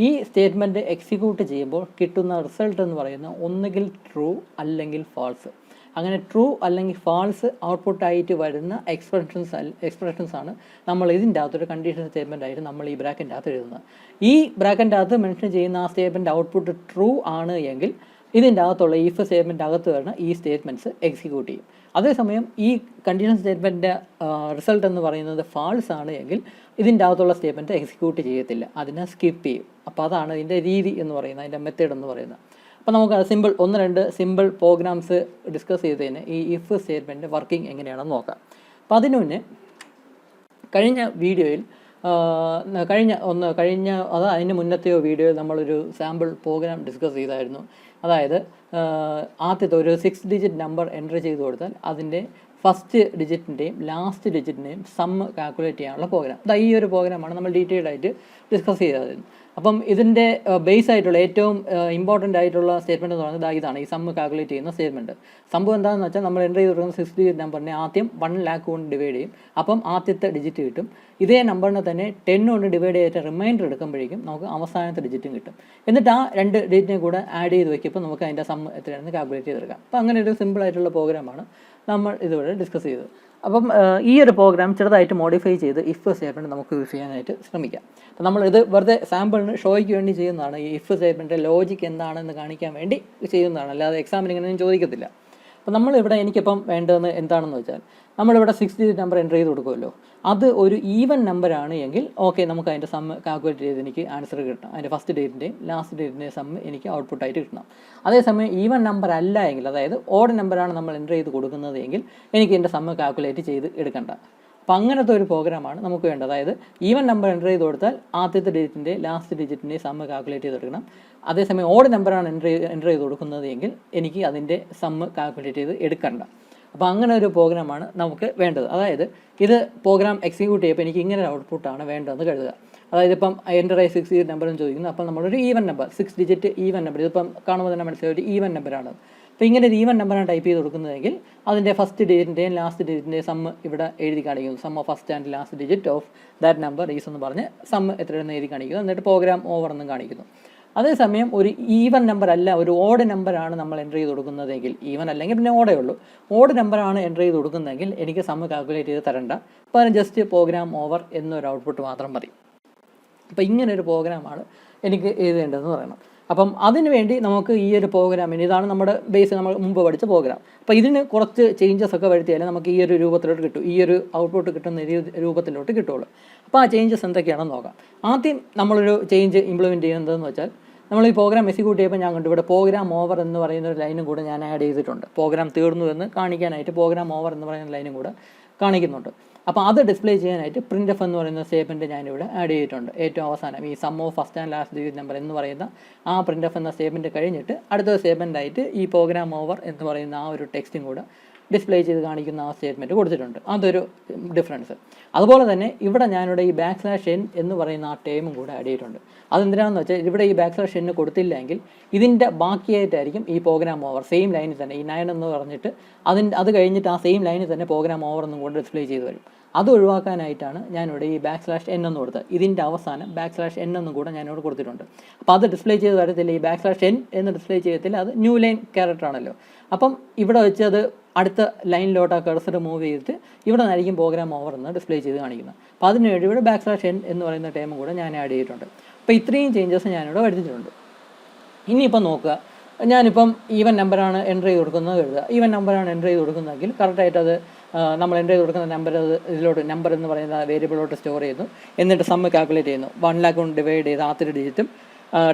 ഈ സ്റ്റേറ്റ്മെൻറ്റ് എക്സിക്യൂട്ട് ചെയ്യുമ്പോൾ കിട്ടുന്ന റിസൾട്ട് എന്ന് പറയുന്നത് ഒന്നുകിൽ ട്രൂ അല്ലെങ്കിൽ ഫാൾസ്. അങ്ങനെ ട്രൂ അല്ലെങ്കിൽ ഫാൾസ് ഔട്ട്പുട്ടായിട്ട് വരുന്ന എക്സ്പ്രഷൻസ് ആണ് നമ്മൾ ഇതിൻ്റെ അകത്തൊരു കണ്ടീഷൻ സ്റ്റേറ്റ്മെൻ്റ് ആയിട്ട് നമ്മൾ ഈ ബ്രാക്കറ്റിൻ്റെ അകത്ത് എഴുതുന്നത്. ഈ ബ്രാക്കറ്റിൻ്റെ അകത്ത് മെൻഷൻ ചെയ്യുന്ന ആ സ്റ്റേറ്റ്മെൻറ്റ് ഔട്ട്പുട്ട് ട്രൂ ആണ് എങ്കിൽ ഇതിൻ്റെ അകത്തുള്ള ഇഫ് സ്റ്റേറ്റ്മെൻറ്റ് അകത്ത് വരുന്ന ഈ സ്റ്റേറ്റ്മെൻറ്റ്സ് എക്സിക്യൂട്ട് ചെയ്യും. അതേസമയം ഈ കണ്ടീഷൻ സ്റ്റേറ്റ്മെൻറ്റിൻ്റെ റിസൾട്ട് എന്ന് പറയുന്നത് ഫാൾസ് ആണ് എങ്കിൽ ഇതിൻ്റെ അകത്തുള്ള സ്റ്റേറ്റ്മെൻറ്റ് എക്സിക്യൂട്ട് ചെയ്യത്തില്ല, അതിനെ സ്കിപ്പ് ചെയ്യും. അപ്പോൾ അതാണ് ഇതിൻ്റെ രീതി എന്ന് പറയുന്നത്, അതിൻ്റെ മെത്തേഡ് എന്ന് പറയുന്നത്. അപ്പോൾ നമുക്ക് ഒന്ന് രണ്ട് സിമ്പിൾ പ്രോഗ്രാംസ് ഡിസ്കസ് ചെയ്തതിന് ഈ ഇഫ് സ്റ്റേറ്റ്മെൻറ്റ് വർക്കിംഗ് എങ്ങനെയാണെന്ന് നോക്കാം. അപ്പോൾ അതിന് മുന്നേ കഴിഞ്ഞ വീഡിയോയിൽ അതിന് മുന്നത്തെയോ വീഡിയോയിൽ നമ്മളൊരു സാമ്പിൾ പ്രോഗ്രാം ഡിസ്കസ് ചെയ്തായിരുന്നു. അതായത് ആദ്യത്തെ ഒരു 6 ഡിജിറ്റ് നമ്പർ എൻ്റർ ചെയ്ത് കൊടുത്താൽ അതിൻ്റെ ഫസ്റ്റ് ഡിജിറ്റിൻ്റെയും ലാസ്റ്റ് ഡിജിറ്റിൻ്റെയും സമ്മ് കാൽക്കുലേറ്റ് ചെയ്യാനുള്ള പ്രോഗ്രാം. ഈ ഒരു പ്രോഗ്രാമാണ് നമ്മൾ ഡീറ്റെയിൽഡ് ആയിട്ട് ഡിസ്കസ് ചെയ്തായിരുന്നു. അപ്പം ഇതിൻ്റെ ബേസ് ആയിട്ടുള്ള ഏറ്റവും ഇമ്പോർട്ടൻ്റ് ആയിട്ടുള്ള സ്റ്റേറ്റ്മെൻറ്റ് എന്ന് പറയുന്നത് ഇതാണ്, ഈ സമ്മ് കാൽക്കുലേറ്റ് ചെയ്യുന്ന സ്റ്റേറ്റ്മെൻറ്റ്. സംഭവം എന്താണെന്ന് വെച്ചാൽ നമ്മൾ എൻ്റർ ചെയ്ത് കൊടുക്കുന്ന 6 ഡിജിറ്റ് നമ്പറിനെ ആദ്യം 1 lakh കൊണ്ട് ഡിവൈഡ് ചെയ്യും. അപ്പം ആദ്യത്തെ ഡിജിറ്റ് കിട്ടും. ഇതേ നമ്പറിനെ തന്നെ 10 കൊണ്ട് ഡിവൈഡ് ചെയ്തിട്ട് റിമൈൻഡർ എടുക്കുമ്പോഴേക്കും നമുക്ക് അവസാനത്തെ ഡിജിറ്റും കിട്ടും. എന്നിട്ട് ആ 2 ഡിജിറ്റിനെ കൂടെ ആഡ് ചെയ്ത് വയ്ക്കുമ്പോൾ നമുക്ക് അതിൻ്റെ സമ്മ് എത്രയാണെന്ന് കാൽക്കുലേറ്റ് ചെയ്തെടുക്കാം. അപ്പോൾ അങ്ങനെ ഒരു സിമ്പിളായിട്ടുള്ള പ്രോഗ്രാമാണ് നമ്മൾ ഇതുവരെ ഡിസ്കസ് ചെയ്തത്. അപ്പം ഈ ഒരു പ്രോഗ്രാം ചെറുതായിട്ട് മോഡിഫൈ ചെയ്ത് ഇഫ് സ്റ്റേറ്റ്മെൻറ്റ് നമുക്ക് യൂസ് ചെയ്യാനായിട്ട് ശ്രമിക്കാം. അപ്പോൾ നമ്മളിത് വെറുതെ സാമ്പിളിന് ഷോയ്ക്ക് വേണ്ടി ചെയ്യുന്നതാണ്. ഈ ഇഫ് സ്റ്റേറ്റ്മെൻറ്റ് ലോജിക്ക് എന്താണെന്ന് കാണിക്കാൻ വേണ്ടി ചെയ്യുന്നതാണ്, അല്ലാതെ എക്സാമിന് ഇങ്ങനെയൊന്നും ചോദിക്കത്തില്ല. അപ്പോൾ നമ്മളിവിടെ എനിക്കിപ്പം വേണ്ടതെന്ന് എന്താണെന്ന് വെച്ചാൽ നമ്മളിവിടെ 6 ഡിജിറ്റ് നമ്പർ എൻ്റർ ചെയ്ത് കൊടുക്കുമല്ലോ, അത് ഒരു ഈവൻ നമ്പറാണ് എങ്കിൽ ഓക്കെ, നമുക്ക് അതിൻ്റെ സമ്മ് കാൽക്കുലേറ്റ് ചെയ്ത് എനിക്ക് ആൻസർ കിട്ടണം. അതിൻ്റെ ഫസ്റ്റ് ഡേറ്റിൻ്റെയും ലാസ്റ്റ് ഡേറ്റിൻ്റെയും സമ്മ് എനിക്ക് ഔട്ട്പുട്ടായിട്ട് കിട്ടണം. അതേസമയം ഈവൻ നമ്പർ അല്ല എങ്കിൽ, അതായത് ഓഡ് നമ്പറാണ് നമ്മൾ എൻ്റർ ചെയ്ത് കൊടുക്കുന്നത് എങ്കിൽ എനിക്ക് എൻ്റെ സമ്മ് കാൽക്കുലേറ്റ് ചെയ്ത് എടുക്കണ്ട. അപ്പോൾ അങ്ങനത്തെ ഒരു പ്രോഗ്രാമാണ് നമുക്ക് വേണ്ടത്. അതായത് ഈവൻ നമ്പർ എൻ്റർ ചെയ്ത് കൊടുത്താൽ ആദ്യത്തെ ഡിജിറ്റിൻ്റെ ലാസ്റ്റ് ഡിജിറ്റിൻ്റെ സമ്മ് കാൽക്കുലേറ്റ് ചെയ്തെടുക്കണം. അതേസമയം ഓഡ് നമ്പറാണ് എൻ്റർ ചെയ്ത് കൊടുക്കുന്നത് എങ്കിൽ എനിക്ക് അതിൻ്റെ സമ്മ് കാൽക്കുലേറ്റ് ചെയ്ത് എടുക്കണ്ട. അപ്പോൾ അങ്ങനെ ഒരു പ്രോഗ്രാമാണ് നമുക്ക് വേണ്ടത്. അതായത് ഇത് പ്രോഗ്രാം എക്സിക്യൂട്ട് ചെയ്യുമ്പോൾ എനിക്ക് ഇങ്ങനെ ഒരു ഔട്ട്പുട്ടാണ് വേണ്ടതെന്ന് കരുതുക. അതായത് ഇപ്പം എൻ്റർ 6 ഡിജിറ്റ് നമ്പർ എന്ന് ചോദിക്കുന്നു. അപ്പം നമ്മളൊരു even number 6 digit even number, ഇതിപ്പം കാണുമ്പോൾ തന്നെ മനസ്സിലായി ഒരു ഈവൻ നമ്പറാണ്. അപ്പോൾ ഇങ്ങനെ ഒരു ഈവൻ നമ്പറാണ് ടൈപ്പ് ചെയ്ത് കൊടുക്കുന്നതെങ്കിൽ അതിൻ്റെ ഫസ്റ്റ് ഡിജിറ്റിൻ്റെയും ലാസ്റ്റ് ഡിജിറ്റിൻ്റെയും സമ്മ് ഇവിടെ എഴുതി കാണിക്കുന്നു. Sum of first and last digit of that number is എന്ന് പറഞ്ഞ് സമ്മ് എത്രയാണെന്ന് എഴുതി കാണിക്കുന്നു. എന്നിട്ട് പ്രോഗ്രാം ഓവർ എന്നും കാണിക്കുന്നു. അതേസമയം ഒരു ഈവൻ നമ്പർ അല്ല, ഒരു ഓഡ് നമ്പറാണ് നമ്മൾ എൻ്റർ ചെയ്ത് കൊടുക്കുന്നതെങ്കിൽ, ഈവൻ അല്ലെങ്കിൽ പിന്നെ ഓടേ ഉള്ളൂ, ഓഡ് നമ്പറാണ് എൻ്റർ ചെയ്ത് കൊടുക്കുന്നതെങ്കിൽ എനിക്ക് സമ്മ് കാൽക്കുലേറ്റ് ചെയ്ത് തരണ്ട, അപ്പോൾ അതിന് ജസ്റ്റ് പ്രോഗ്രാം ഓവർ എന്നൊരു ഔട്ട്പുട്ട് മാത്രം മതി. അപ്പോൾ ഇങ്ങനൊരു പ്രോഗ്രാമാണ് എനിക്ക് എഴുതേണ്ടതെന്ന് പറയണം. അപ്പം അതിന് വേണ്ടി നമുക്ക് ഈ ഒരു പ്രോഗ്രാമിന്, ഇതാണ് നമ്മുടെ ബേസ്, നമ്മൾ മുമ്പ് പഠിച്ച പ്രോഗ്രാം. അപ്പോൾ ഇതിന് കുറച്ച് ചേഞ്ചസ് ഒക്കെ വരുത്തിയാലേ നമുക്ക് ഈ ഒരു രൂപത്തിലോട്ട് കിട്ടും, ഈ ഒരു ഔട്ട്പുട്ട് കിട്ടുന്ന രൂപത്തിലോട്ട് കിട്ടുള്ളൂ. അപ്പോൾ ആ ചേഞ്ചസ് എന്തൊക്കെയാണെന്ന് നോക്കാം. ആദ്യം നമ്മളൊരു ചേഞ്ച് ഇംപ്ലിമെൻറ്റ് ചെയ്യുന്നതെന്ന് വെച്ചാൽ നമ്മൾ ഈ പ്രോഗ്രാം എക്സിക്യൂട്ട് ചെയ്യുമ്പോൾ ഞാൻ കണ്ടു ഇവിടെ പ്രോഗ്രാം ഓവർ എന്ന് പറയുന്ന ഒരു ലൈനും കൂടെ ഞാൻ ആഡ് ചെയ്തിട്ടുണ്ട്. പ്രോഗ്രാം തീർന്നു എന്ന് കാണിക്കാനായിട്ട് പ്രോഗ്രാം ഓവർ എന്ന് പറയുന്ന ലൈനും കൂടെ കാണിക്കുന്നുണ്ട്. അപ്പോൾ അത് ഡിസ്പ്ലേ ചെയ്യാനായിട്ട് printf എന്ന് പറയുന്ന സ്റ്റേറ്റ്മെൻറ്റ് ഞാനിവിടെ ആഡ് ചെയ്തിട്ടുണ്ട്. ഏറ്റവും അവസാനം ഈ sum of first and last digit number എന്ന് പറയുന്ന ആ printf എന്ന സ്റ്റേറ്റ്മെൻറ്റ് കഴിഞ്ഞിട്ട് അടുത്ത സ്റ്റേറ്റ്മെൻറ്റായിട്ട് ഈ പ്രോഗ്രാം ഓവർ എന്ന് പറയുന്ന ആ ഒരു ടെക്സ്റ്റും കൂടെ ഡിസ്പ്ലേ ചെയ്ത് കാണിക്കുന്ന ആ സ്റ്റേറ്റ്മെൻറ്റ് കൊടുത്തിട്ടുണ്ട്. അതൊരു ഡിഫറൻസ്. അതുപോലെ തന്നെ ഇവിടെ ഞാനിവിടെ ഈ \n എന്ന് പറയുന്ന ആ ടേമും കൂടെ ആഡ് ചെയ്തിട്ടുണ്ട്. അതെന്തിനാണെന്ന് വെച്ചാൽ ഇവിടെ ഈ \n കൊടുത്തില്ലെങ്കിൽ ഇതിൻ്റെ ബാക്കിയായിട്ടായിരിക്കും ഈ പ്രോഗ്രാം ഓവർ സെയിം ലൈനിൽ തന്നെ ഈ 9 എന്ന് പറഞ്ഞിട്ട് അത് കഴിഞ്ഞിട്ട് ആ സെയിം ലൈനിൽ തന്നെ പ്രോഗ്രാം ഓവർ എന്നും കൂടെ ഡിസ്പ്ലേ ചെയ്ത് വരും. അത് ഒഴിവാക്കാനായിട്ടാണ് ഞാനിവിടെ ഈ \n എന്ന് കൊടുത്തത്. ഇതിൻ്റെ അവസാനം \n എന്നും കൂടെ ഞാനിവിടെ കൊടുത്തിട്ടുണ്ട്. അപ്പോൾ അത് ഡിസ്പ്ലേ ചെയ്ത് വരത്തില്ല. ഈ \n എന്ന് ഡിസ്പ്ലേ ചെയ്യത്തില്ല. അത് ന്യൂ ലൈൻ ക്യാരക്ടർ ആണല്ലോ. അപ്പം ഇവിടെ വെച്ച് അത് അടുത്ത ലൈനിലോട്ട് ആ കഴ്സർ മൂവ് ചെയ്തിട്ട് ഇവിടെ നിന്നായിരിക്കും പ്രോഗ്രാം ഓവർ എന്ന് ഡിസ്പ്ലേ ചെയ്ത് കാണിക്കുന്നത്. അപ്പോൾ അതിനുവേണ്ടി ഇവിടെ \n എന്ന് പറയുന്ന ടൈമും കൂടെ ഞാൻ ആഡ് ചെയ്തിട്ടുണ്ട്. അപ്പോൾ ഇത്രയും ചേഞ്ചസ് ഞാനിവിടെ വരുത്തിയിട്ടുണ്ട്. ഇനിയിപ്പം നോക്കുക, ഞാനിപ്പം ഈവൻ നമ്പറാണ് എൻ്റർ ചെയ്ത് കൊടുക്കുന്നത് എഴുതുക. ഈവൻ നമ്പറാണ് എൻ്റർ ചെയ്ത് കൊടുക്കുന്നതെങ്കിൽ കറക്റ്റായിട്ട് അത് നമ്മൾ എൻ്റർ ചെയ്ത് കൊടുക്കുന്ന നമ്പർ അത് ഇതിലോട്ട് നമ്പർ എന്ന് പറയുന്ന വേരിയബിളോട്ട് സ്റ്റോർ ചെയ്യുന്നു. എന്നിട്ട് സമ്മ് കാൽക്കുലേറ്റ് ചെയ്യുന്നു. 1 lakh കൊണ്ട് ഡിവൈഡ് ചെയ്ത് ആദ്യത്തെ ഡിജിറ്റും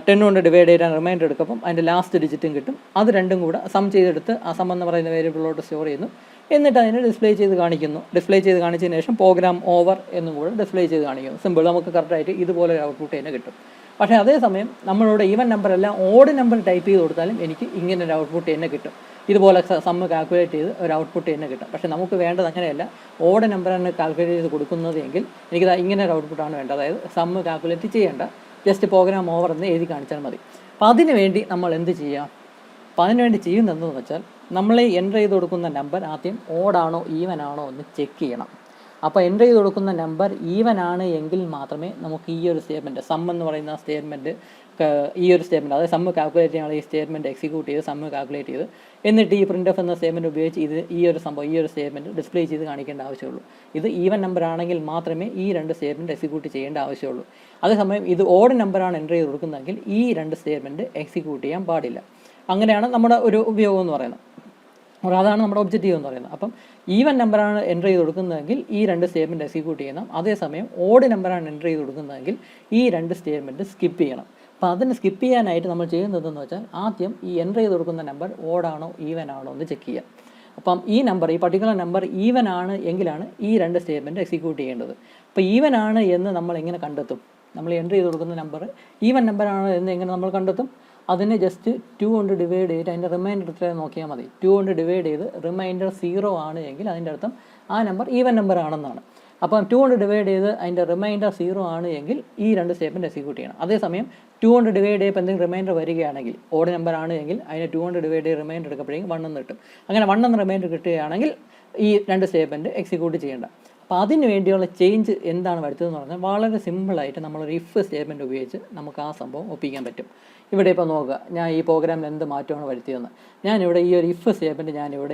10 കൊണ്ട് ഡിവൈഡ് ചെയ്താൽ റിമൈൻഡർ എടുക്കുമ്പം അതിൻ്റെ ലാസ്റ്റ് ഡിജിറ്റും കിട്ടും. അത് രണ്ടും കൂടെ സം ചെയ്തെടുത്ത് ആ സം എന്ന് പറയുന്ന വേരിയബിളോട്ട് സ്റ്റോർ ചെയ്യുന്നു. എന്നിട്ട് അതിനെ ഡിസ്പ്ലേ ചെയ്ത് കാണിക്കുന്നു. ഡിസ്പ്ലേ ചെയ്ത് കാണിച്ചതിന് ശേഷം പ്രോഗ്രാം ഓവർ എന്നും കൂടെ ഡിസ്പ്ലേ ചെയ്ത് കാണിക്കുന്നു. സിമ്പിൾ, നമുക്ക് കറക്റ്റായിട്ട് ഇതുപോലെ ഒരു ഔട്ട്പുട്ട് തന്നെ കിട്ടും. പക്ഷേ അതേസമയം നമ്മളിവിടെ ഈവൻ നമ്പറല്ല ഓഡ് നമ്പർ ടൈപ്പ് ചെയ്ത് കൊടുത്താലും എനിക്ക് ഇങ്ങനെ ഒരു ഔട്ട്പുട്ട് തന്നെ കിട്ടും. ഇതുപോലെ സമ്മ് കാൽക്കുലേറ്റ് ചെയ്ത് ഒരു ഔട്ട്പുട്ട് തന്നെ കിട്ടും. പക്ഷേ നമുക്ക് വേണ്ടത് അങ്ങനെയല്ല. ഓഡ് നമ്പറാണ് കാൽക്കുലേറ്റ് ചെയ്ത് കൊടുക്കുന്നത് എങ്കിൽ എനിക്കിത് ഇങ്ങനെ ഒരു ഔട്ട്പുട്ടാണ് വേണ്ടത്. അതായത് സമ്മ് കാൽക്കുലേറ്റ് ചെയ്യേണ്ട, ജസ്റ്റ് പ്രോഗ്രാം ഓവർ എന്ന് എഴുതി കാണിച്ചാൽ മതി. അപ്പോൾ അതിന് വേണ്ടി നമ്മൾ എന്ത് ചെയ്യാം? അപ്പോൾ അതിനുവേണ്ടി ചെയ്യുന്നതെന്ന് വെച്ചാൽ നമ്മൾ എൻ്റർ ചെയ്ത് കൊടുക്കുന്ന നമ്പർ ആദ്യം ഓഡാണോ ഈവൻ ആണോ എന്ന് ചെക്ക് ചെയ്യണം. അപ്പോൾ എൻ്റർ ചെയ്ത് കൊടുക്കുന്ന നമ്പർ ഈവൻ ആണ് എങ്കിൽ മാത്രമേ നമുക്ക് ഈ ഒരു സ്റ്റേറ്റ്മെൻറ്റ് സം എന്ന് പറയുന്ന സ്റ്റേറ്റ്മെൻറ്റ് ഈ ഒരു സ്റ്റേറ്റ്മെൻറ്റ് അതായത് സമ്മ് കാൽക്കുലേറ്റ് ചെയ്യാനുള്ള ഈ സ്റ്റേറ്റ്മെൻറ്റ് എക്സിക്യൂട്ട് ചെയ്ത് സമ്മ് കാൽക്കുലേറ്റ് ചെയ്ത് എന്നിട്ട് ഈ printf എന്ന സ്റ്റേറ്റ്മെൻറ്റ് ഉപയോഗിച്ച് ഈ ഒരു സ്റ്റേറ്റ്മെൻറ്റ് ഡിസ്പ്ലേ ചെയ്ത് കാണിക്കേണ്ട ആവശ്യമുള്ളൂ. ഇത് ഈവൻ നമ്പർ ആണെങ്കിൽ മാത്രമേ ഈ രണ്ട് സ്റ്റേറ്റ്മെൻറ്റ് എക്സിക്യൂട്ട് ചെയ്യേണ്ട ആവശ്യമുള്ളൂ. അതേസമയം ഇത് ഓഡ് നമ്പറാണ് എൻ്റർ ചെയ്ത് കൊടുക്കുന്നതെങ്കിൽ ഈ രണ്ട് സ്റ്റേറ്റ്മെൻറ്റ് എക്സിക്യൂട്ട് ചെയ്യാൻ പാടില്ല. അങ്ങനെയാണ് നമ്മുടെ ഒരു ഉപയോഗം എന്ന് പറയുന്നത്. അതാണ് നമ്മുടെ ഒബ്ജക്റ്റീവ് എന്ന് പറയുന്നത്. അപ്പം ഈവൻ നമ്പറാണ് എൻ്റർ ചെയ്ത് കൊടുക്കുന്നതെങ്കിൽ ഈ രണ്ട് സ്റ്റേറ്റ്മെൻറ്റ് എക്സിക്യൂട്ട് ചെയ്യണം. അതേസമയം ഓഡ് നമ്പറാണ് എൻ്റർ ചെയ്ത് കൊടുക്കുന്നതെങ്കിൽ ഈ രണ്ട് സ്റ്റേറ്റ്മെൻറ്റ് സ്കിപ്പ് ചെയ്യണം. അപ്പോൾ അതിന് സ്കിപ്പ് ചെയ്യാനായിട്ട് നമ്മൾ ചെയ്യുന്നതെന്ന് വെച്ചാൽ ആദ്യം ഈ എൻ്റർ ചെയ്ത് കൊടുക്കുന്ന നമ്പർ ഓഡാണോ ഈവൻ ആണോ എന്ന് ചെക്ക് ചെയ്യാം. അപ്പം ഈ പർട്ടിക്കുലർ നമ്പർ ഈവൻ ആണ് എങ്കിലാണ് ഈ രണ്ട് സ്റ്റേറ്റ്മെൻറ്റ് എക്സിക്യൂട്ട് ചെയ്യേണ്ടത്. അപ്പോൾ ഈവൻ ആണ് എന്ന് നമ്മൾ എങ്ങനെ കണ്ടെത്തും? നമ്മൾ എൻ്റർ ചെയ്ത് കൊടുക്കുന്ന നമ്പർ ഈവൻ നമ്പറാണ് എന്ന് എങ്ങനെ നമ്മൾ കണ്ടെത്തും? അതിനെ ജസ്റ്റ് 2 കൊണ്ട് ഡിവൈഡ് ചെയ്തിട്ട് അതിൻ്റെ റിമൈൻഡർ എത്ര നോക്കിയാൽ മതി. 2 കൊണ്ട് ഡിവൈഡ് ചെയ്ത് റിമൈൻഡർ 0 ആണ് എങ്കിൽ അതിൻ്റെ അർത്ഥം ആ നമ്പർ ഈവൻ നമ്പർ ആണെന്നാണ്. അപ്പം 2 കൊണ്ട് ഡിവൈഡ് ചെയ്ത് അതിൻ്റെ റിമൈൻഡർ 0 ആണ് എങ്കിൽ ഈ രണ്ട് സ്റ്റേറ്റ്മെൻറ്റ് എക്സിക്യൂട്ട് ചെയ്യണം. അതേസമയം 2 കൊണ്ട് ഡിവൈഡ് ചെയ്യുമ്പോൾ എന്തെങ്കിലും റിമൈൻഡർ വരികയാണെങ്കിൽ ഓഡ് നമ്പർ ആണ് എങ്കിൽ അതിനെ 2 കൊണ്ട് ഡിവൈഡ് ചെയ്ത് റിമൈൻഡർ എടുക്കുമ്പോഴേക്കും 1 എന്ന് കിട്ടും. അങ്ങനെ 1 എന്ന് റിമൈൻഡർ കിട്ടുകയാണെങ്കിൽ ഈ രണ്ട് സ്റ്റേറ്റ്മെൻറ്റ് എക്സിക്യൂട്ട് ചെയ്യേണ്ട. അപ്പോൾ അതിന് വേണ്ടിയുള്ള ചേഞ്ച് എന്താണ് വരുത്തതെന്ന് പറഞ്ഞാൽ വളരെ സിമ്പിളായിട്ട് നമ്മളൊരു ഇഫ് സ്റ്റേറ്റ്മെൻറ്റ് ഉപയോഗിച്ച് നമുക്ക് ആ സംഭവം ഒപ്പിക്കാൻ പറ്റും. ഇവിടെ ഇപ്പോൾ നോക്കുക, ഞാൻ ഈ പ്രോഗ്രാമിൽ എന്ത് മാറ്റമാണ് വരുത്തിയതെന്ന്. ഞാനിവിടെ ഈ ഒരു ഇഫ് സ്റ്റേറ്റ്മെൻറ്റ് ഞാനിവിടെ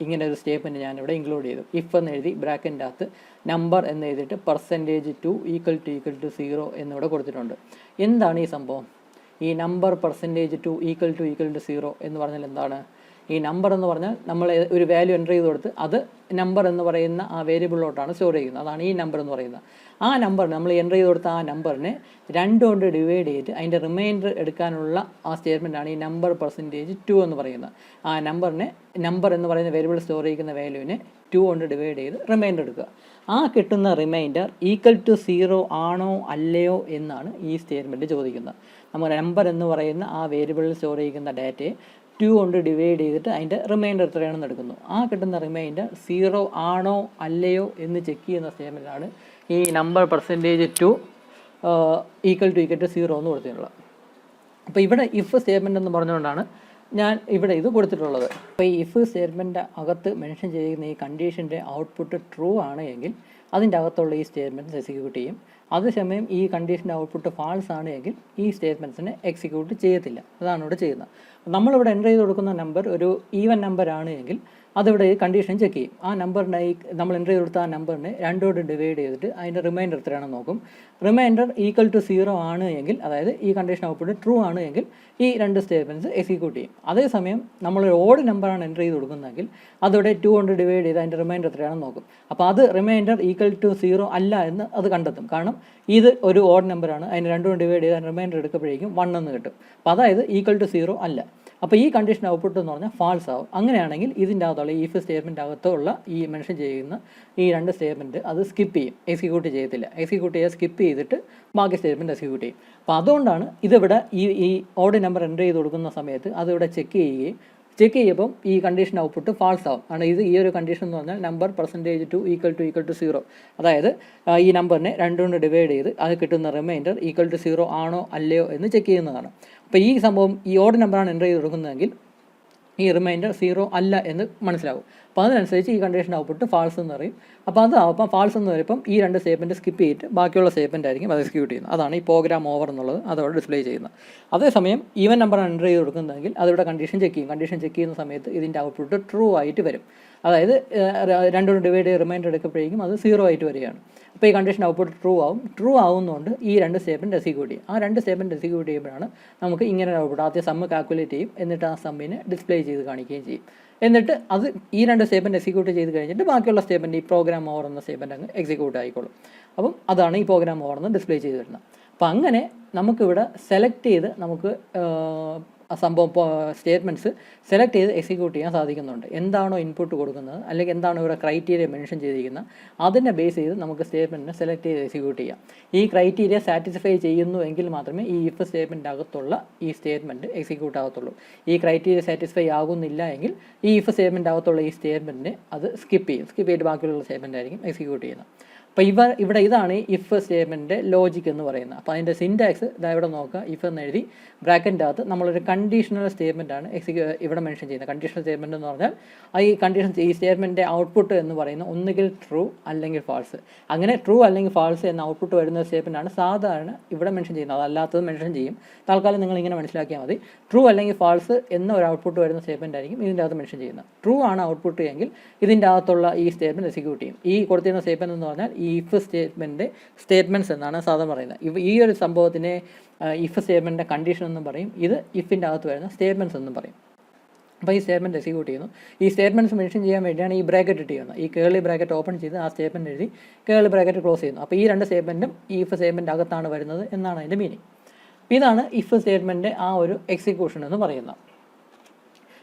ഇങ്ങനെ ഒരു സ്റ്റേറ്റ്മെൻറ്റ് ഞാനിവിടെ ഇൻക്ലൂഡ് ചെയ്തു. ഇഫ് എന്ന് എഴുതി ബ്രാക്കറ്റിൻ്റെ അകത്ത് നമ്പർ എന്ന് എഴുതിയിട്ട് %2 = 0 എന്നിവിടെ കൊടുത്തിട്ടുണ്ട്. എന്താണ് ഈ സംഭവം? ഈ നമ്പർ %2 = 0 എന്ന് പറഞ്ഞാൽ എന്താണ്? ഈ നമ്പർ എന്ന് പറഞ്ഞാൽ നമ്മൾ ഒരു വാല്യൂ എൻ്റർ ചെയ്ത് കൊടുത്ത് അത് നമ്പർ എന്ന് പറയുന്ന ആ വേരിയബിളിലോട്ടാണ് സ്റ്റോർ ചെയ്യുന്നത്. അതാണ് ഈ നമ്പർ എന്ന് പറയുന്നത്. ആ നമ്പർ നമ്മൾ എൻ്റർ ചെയ്ത് കൊടുത്ത ആ നമ്പറിനെ 2 കൊണ്ട് ഡിവൈഡ് ചെയ്തിട്ട് അതിൻ്റെ റിമൈൻഡർ എടുക്കാനുള്ള ആ സ്റ്റേറ്റ്മെൻറ്റാണ് ഈ നമ്പർ %2 എന്ന് പറയുന്നത്. ആ നമ്പർ എന്ന് പറയുന്ന വേരിയബിൾ സ്റ്റോർ ചെയ്യുന്ന വാല്യൂവിനെ 2 കൊണ്ട് ഡിവൈഡ് ചെയ്ത് റിമൈൻഡർ എടുക്കുക. ആ കിട്ടുന്ന റിമൈൻഡർ =0 ആണോ അല്ലയോ എന്നാണ് ഈ സ്റ്റേറ്റ്മെൻറ്റ് ചോദിക്കുന്നത്. നമ്മൾ നമ്പർ എന്ന് പറയുന്ന ആ വേരിയബിളിൽ സ്റ്റോർ ചെയ്യുന്ന ഡാറ്റയെ 2 കൊണ്ട് ഡിവൈഡ് ചെയ്തിട്ട് അതിൻ്റെ റിമൈൻഡർ എത്രയാണെന്ന് എടുക്കുന്നു. ആ കിട്ടുന്ന റിമൈൻഡർ 0 ആണോ അല്ലയോ എന്ന് ചെക്ക് ചെയ്യുന്ന സ്റ്റേറ്റ്മെൻറ്റാണ് ഈ നമ്പർ %2 =0 എന്ന് കൊടുത്തിട്ടുള്ളത്. അപ്പോൾ ഇവിടെ ഇഫ് സ്റ്റേറ്റ്മെൻറ്റ് എന്ന് പറഞ്ഞുകൊണ്ടാണ് ഞാൻ ഇവിടെ ഇത് കൊടുത്തിട്ടുള്ളത്. അപ്പോൾ ഈ ഇഫ് സ്റ്റേറ്റ്മെൻറ്റ് അകത്ത് മെൻഷൻ ചെയ്യുന്ന ഈ കണ്ടീഷൻ്റെ ഔട്ട്പുട്ട് ട്രൂ ആണ് എങ്കിൽ അതിൻ്റെ അകത്തുള്ള ഈ സ്റ്റേറ്റ്മെൻറ്റ്സ് എക്സിക്യൂട്ട് ചെയ്യും. അതേസമയം ഈ കണ്ടീഷൻ്റെ ഔട്ട്പുട്ട് ഫാൾസ് ആണ് എങ്കിൽ ഈ സ്റ്റേറ്റ്മെൻറ്റ്സിനെ എക്സിക്യൂട്ട് ചെയ്യത്തില്ല. അതാണ് ഇവിടെ ചെയ്യുന്നത്. നമ്മളിവിടെ എൻ്റർ ചെയ്ത് കൊടുക്കുന്ന നമ്പർ ഒരു ഈവൻ നമ്പർ ആണ് എങ്കിൽ അതിവിടെ ഈ കണ്ടീഷൻ ചെക്ക് ചെയ്യും. ആ നമ്പറിനെ നമ്മൾ എൻ്റർ ചെയ്ത് കൊടുത്ത ആ നമ്പറിനെ 2 ഡിവൈഡ് ചെയ്തിട്ട് അതിൻ്റെ റിമൈൻഡർ എത്രയാണെന്ന് നോക്കും. റിമൈൻഡർ ഈക്വൽ ടു 0 ആണ് എങ്കിൽ, അതായത് ഈ കണ്ടീഷൻ ഔട്ട്പുട്ട് ട്രൂ ആണ് എങ്കിൽ ഈ 2 സ്റ്റേറ്റ്മെൻറ്റ്സ് എക്സിക്യൂട്ട് ചെയ്യും. അതേസമയം നമ്മൾ ഓഡ് നമ്പറാണ് എൻ്റർ ചെയ്ത് കൊടുക്കുന്നതെങ്കിൽ അതിവിടെ 2 കൊണ്ട് ഡിവൈഡ് ചെയ്ത് അതിൻ്റെ റിമൈൻഡർ എത്രയാണെന്ന് നോക്കും. അപ്പോൾ അത് റിമൈൻഡർ ഈക്വൽ ടു 0 അല്ല എന്ന് അത് കണ്ടെത്തും. കാരണം ഇത് ഒരു ഓഡ് നമ്പറാണ്, അതിന് 2 കൊണ്ട് ഡിവൈഡ് ചെയ്ത് അതിൻ്റെ റിമൈൻഡർ എടുക്കുമ്പോഴേക്കും 1 എന്ന് കിട്ടും. അപ്പോൾ അതായത് ഈക്വൽ ടു 0 അല്ല. അപ്പോൾ ഈ കണ്ടീഷൻ ഔട്ട്പുട്ട് എന്ന് പറഞ്ഞാൽ ഫാൾസ് ആവും. അങ്ങനെയാണെങ്കിൽ ഇതിൻ്റെ അകത്തുള്ള ഇഫ് സ്റ്റേറ്റ്മെൻറ്റ് അകത്തുള്ള ഈ മെൻഷൻ ചെയ്യുന്ന ഈ 2 സ്റ്റേറ്റ്മെൻറ്റ് അത് സ്കിപ്പ് ചെയ്യും, എക്സിക്യൂട്ട് ചെയ്യത്തില്ല. എക്സിക്യൂട്ട് ചെയ്യാൻ സ്കിപ്പ് ചെയ്തിട്ട് ബാക്കി സ്റ്റേറ്റ്മെൻറ്റ് എക്സിക്യൂട്ട് ചെയ്യും. അപ്പോൾ അതുകൊണ്ടാണ് ഇതിവിടെ ഈ ഓഡ് നമ്പർ എൻ്റർ ചെയ്ത് കൊടുക്കുന്ന സമയത്ത് അതിവിടെ ചെക്ക് ചെയ്യുമ്പം ഈ കണ്ടീഷൻ ഔട്ട്പുട്ട് ഫാൾസ് ആവും. കാരണം ഈ ഒരു കണ്ടീഷൻ എന്ന് പറഞ്ഞാൽ നമ്പർ %2 ഈക്വൽ ടു 0, അതായത് ഈ നമ്പറിനെ 2 കൊണ്ട് ഡിവൈഡ് ചെയ്ത് അത് കിട്ടുന്ന റിമൈൻഡർ ഈക്വൽ ടു 0 ആണോ അല്ലയോ എന്ന് ചെക്ക് ചെയ്യുന്നതാണ്. അപ്പോൾ ഈ സംഭവം ഈ ഓഡ് നമ്പറാണ് എൻ്റർ ചെയ്ത് കൊടുക്കുന്നതെങ്കിൽ ഈ റിമൈൻഡർ 0 അല്ല എന്ന് മനസ്സിലാവും. അപ്പോൾ അതിനനുസരിച്ച് ഈ കണ്ടീഷൻ ഔട്ട്പുട്ട് ഫാൾസ് എന്ന് പറയും. അപ്പോൾ അപ്പം ഫാൾസ് എന്ന് പറയുമ്പം ഈ 2 സ്റ്റേറ്റ്മെൻറ്റ് സ്കിപ്പ് ചെയ്തിട്ട് ബാക്കിയുള്ള സ്റ്റേറ്റ്മെൻറ്റ് ആയിരിക്കും അത് എക്സിക്യൂട്ട് ചെയ്യുന്നത്. അതാണ് ഈ പ്രോഗ്രാം ഓവർ എന്നുള്ളത് അതവിടെ ഡിസ്പ്ലേ ചെയ്യുന്നത്. അതേസമയം ഈവൻ നമ്പറാണ് എൻ്റർ ചെയ്ത് കൊടുക്കുന്നതെങ്കിൽ അതിവിടെ കണ്ടീഷൻ ചെക്ക് ചെയ്യും. കണ്ടീഷൻ ചെക്ക് ചെയ്യുന്ന സമയത്ത് ഇതിൻ്റെ ഔട്ട്പുട്ട് ട്രൂ ആയിട്ട് വരും. അതായത് 2 കൊണ്ട് ഡിവൈഡ് ചെയ്ത് റിമൈൻഡർ എടുക്കുമ്പോഴേക്കും അത് 0 ആയിട്ട് വരികയാണ്. അപ്പോൾ ഈ കണ്ടീഷൻ ഔട്ട്പുട്ട് ട്രൂ ആവുന്നതുകൊണ്ട് ഈ 2 സ്റ്റേറ്റ്മെൻറ്റ് എക്സിക്യൂട്ട് ചെയ്യും. ആ 2 സ്റ്റേറ്റ്മെൻറ്റ് എക്സിക്യൂട്ട് ചെയ്യുമ്പോഴാണ് നമുക്ക് ഇങ്ങനെ ഔട്ട്പുട്ട് ആദ്യം സമ്മ് കാൽക്കുലേറ്റ് ചെയ്യും, എന്നിട്ട് ആ സമ്മിനെ ഡിസ്പ്ലേ ചെയ്ത് കാണിക്കുകയും ചെയ്യും. എന്നിട്ട് അത് ഈ 2 സ്റ്റേറ്റ്മെൻറ്റ് എക്സിക്യൂട്ട് ചെയ്ത് കഴിഞ്ഞിട്ട് ബാക്കിയുള്ള സ്റ്റേറ്റ്മെൻറ്റ് ഈ പ്രോഗ്രാം ഓവർ എന്ന സ്റ്റേറ്റ്മെൻറ്റ് അങ്ങ് എക്സിക്യൂട്ട് ആയിക്കോളും. അപ്പം അതാണ് ഈ പ്രോഗ്രാം ഓവർ എന്ന് ഡിസ്പ്ലേ ചെയ്ത് വരുന്നത്. അപ്പോൾ അങ്ങനെ നമുക്കിവിടെ സെലക്ട് ചെയ്ത് നമുക്ക് സംഭവം സ്റ്റേറ്റ്മെൻറ്റ്സ് സെലക്ട് ചെയ്ത് എക്സിക്യൂട്ട് ചെയ്യാൻ സാധിക്കുന്നുണ്ട്. എന്താണോ ഇൻപുട്ട് കൊടുക്കുന്നത് അല്ലെങ്കിൽ എന്താണോ ഇവിടെ ക്രൈറ്റീരിയ മെൻഷൻ ചെയ്തിരിക്കുന്നത് അതിനെ ബേസ് ചെയ്ത് നമുക്ക് സ്റ്റേറ്റ്മെൻറ്റിനെ സെലക്ട് ചെയ്ത് എക്സിക്യൂട്ട് ചെയ്യാം. ഈ ക്രൈറ്റീരിയ സാറ്റിസ്ഫൈ ചെയ്യുന്നു എങ്കിൽ മാത്രമേ ഈ ഇഫ് സ്റ്റേറ്റ്മെൻറ്റ് അകത്തുള്ള ഈ സ്റ്റേറ്റ്മെൻറ്റ് എക്സിക്യൂട്ട് ആകത്തുള്ളൂ. ഈ ക്രൈറ്റീരിയ സാറ്റിസ്ഫൈ ആകുന്നില്ല എങ്കിൽ ഈ ഇഫ് സ്റ്റേറ്റ്മെൻറ്റ് അകത്തുള്ള ഈ സ്റ്റേറ്റ്മെൻറ്റിനെ അത് സ്കിപ്പ് ചെയ്തിട്ട് ബാക്കിയുള്ള സ്റ്റേറ്റ്മെൻറ്റ് ആയിരിക്കും എക്സിക്യൂട്ട് ചെയ്യുന്നത്. അപ്പോൾ ഇവിടെ ഇതാണ് ഇഫ് സ്റ്റേറ്റ്മെൻറ്റിൻ്റെ ലോജിക് എന്ന് പറയുന്നത്. അപ്പോൾ അതിൻ്റെ സിൻറ്റാക്സ് ഇവിടെ നോക്കുക. ഇഫ് എന്ന് എഴുതി ബ്രാക്കറ്റിൻ്റെ അകത്ത് നമ്മളൊരു കണ്ടീഷണൽ സ്റ്റേറ്റ്മെൻറ്റാണ് ഇവിടെ മെൻഷൻ ചെയ്യുന്നത്. കണ്ടീഷണൽ സ്റ്റേറ്റ്മെൻറ്റ് എന്ന് പറഞ്ഞാൽ ഈ സ്റ്റേറ്റ്മെൻറ്റിൻ്റെ ഔട്ട്പുട്ട് എന്ന് പറയുന്നത് ഒന്നുകിൽ ട്രൂ അല്ലെങ്കിൽ ഫാൾസ്. അങ്ങനെ ട്രൂ അല്ലെങ്കിൽ ഫാൾസ് എന്ന ഔട്ട്പുട്ട് വരുന്ന സ്റ്റേറ്റ്മെൻറ്റാണ് സാധാരണ ഇവിടെ മെൻഷൻ ചെയ്യുന്നത്. അതല്ലാത്തത് മെൻഷൻ ചെയ്യും. തൽക്കാലം നിങ്ങൾ ഇങ്ങനെ മനസ്സിലാക്കിയാൽ മതി. ട്രൂ അല്ലെങ്കിൽ ഫാൾസ് എന്ന ഒരു ഔട്ട്പുട്ട് വരുന്ന സ്റ്റേറ്റ്മെൻറ്റ് ആയിരിക്കും ഇതിൻ്റെ അകത്ത് മെൻഷൻ ചെയ്യുന്നത്. ട്രൂ ആണ് ഔട്ട്പുട്ട് എങ്കിൽ ഇതിൻ്റെ അകത്തുള്ള ഈ സ്റ്റേറ്റ്മെൻറ്റ് എക്സിക്യൂട്ട് ചെയ്യും. ഈ കൊടുത്തിരുന്ന സ്റ്റേറ്റ്മെൻറ്റ് എന്ന് പറഞ്ഞാൽ ഈ ഇഫ് സ്റ്റേറ്റ്മെൻറ്റ്സ് എന്നാണ് സാധാരണ പറയുന്നത്. ഈ ഒരു സംഭവത്തിനെ ഇഫ് സ്റ്റേറ്റ്മെൻറ്റിൻ്റെ കണ്ടീഷൻ എന്നും പറയും. ഇത് ഇഫിൻ്റെ അകത്ത് വരുന്ന സ്റ്റേറ്റ്മെൻറ്റ്സ് എന്നും പറയും. അപ്പോൾ ഈ സ്റ്റേറ്റ്മെൻറ്റ് എക്സിക്യൂട്ട് ചെയ്യുന്നു. ഈ സ്റ്റേറ്റ്മെൻറ്റ്സ് മെൻഷൻ ചെയ്യാൻ വേണ്ടിയാണ് ഈ ബ്രാക്കറ്റ് ഇട്ട് ചെയ്യുന്നത്. ഈ കേളി ബ്രാക്കറ്റ് ഓപ്പൺ ചെയ്ത് ആ സ്റ്റേറ്റ്മെൻറ്റ് എഴുതി കേളി ബ്രാക്കറ്റ് ക്ലോസ് ചെയ്യുന്നു. അപ്പോൾ ഈ 2 സ്റ്റേറ്റ്മെൻറ്റും ഈ ഇഫ് സ്റ്റേറ്റ്മെൻറ്റ് അകത്താണ് വരുന്നത് എന്നാണ് അതിൻ്റെ മീനിങ്. ഇതാണ് ഇഫ് സ്റ്റേറ്റ്മെൻറ്റ് ആ ഒരു എക്സിക്യൂഷൻ എന്ന് പറയുന്നത്.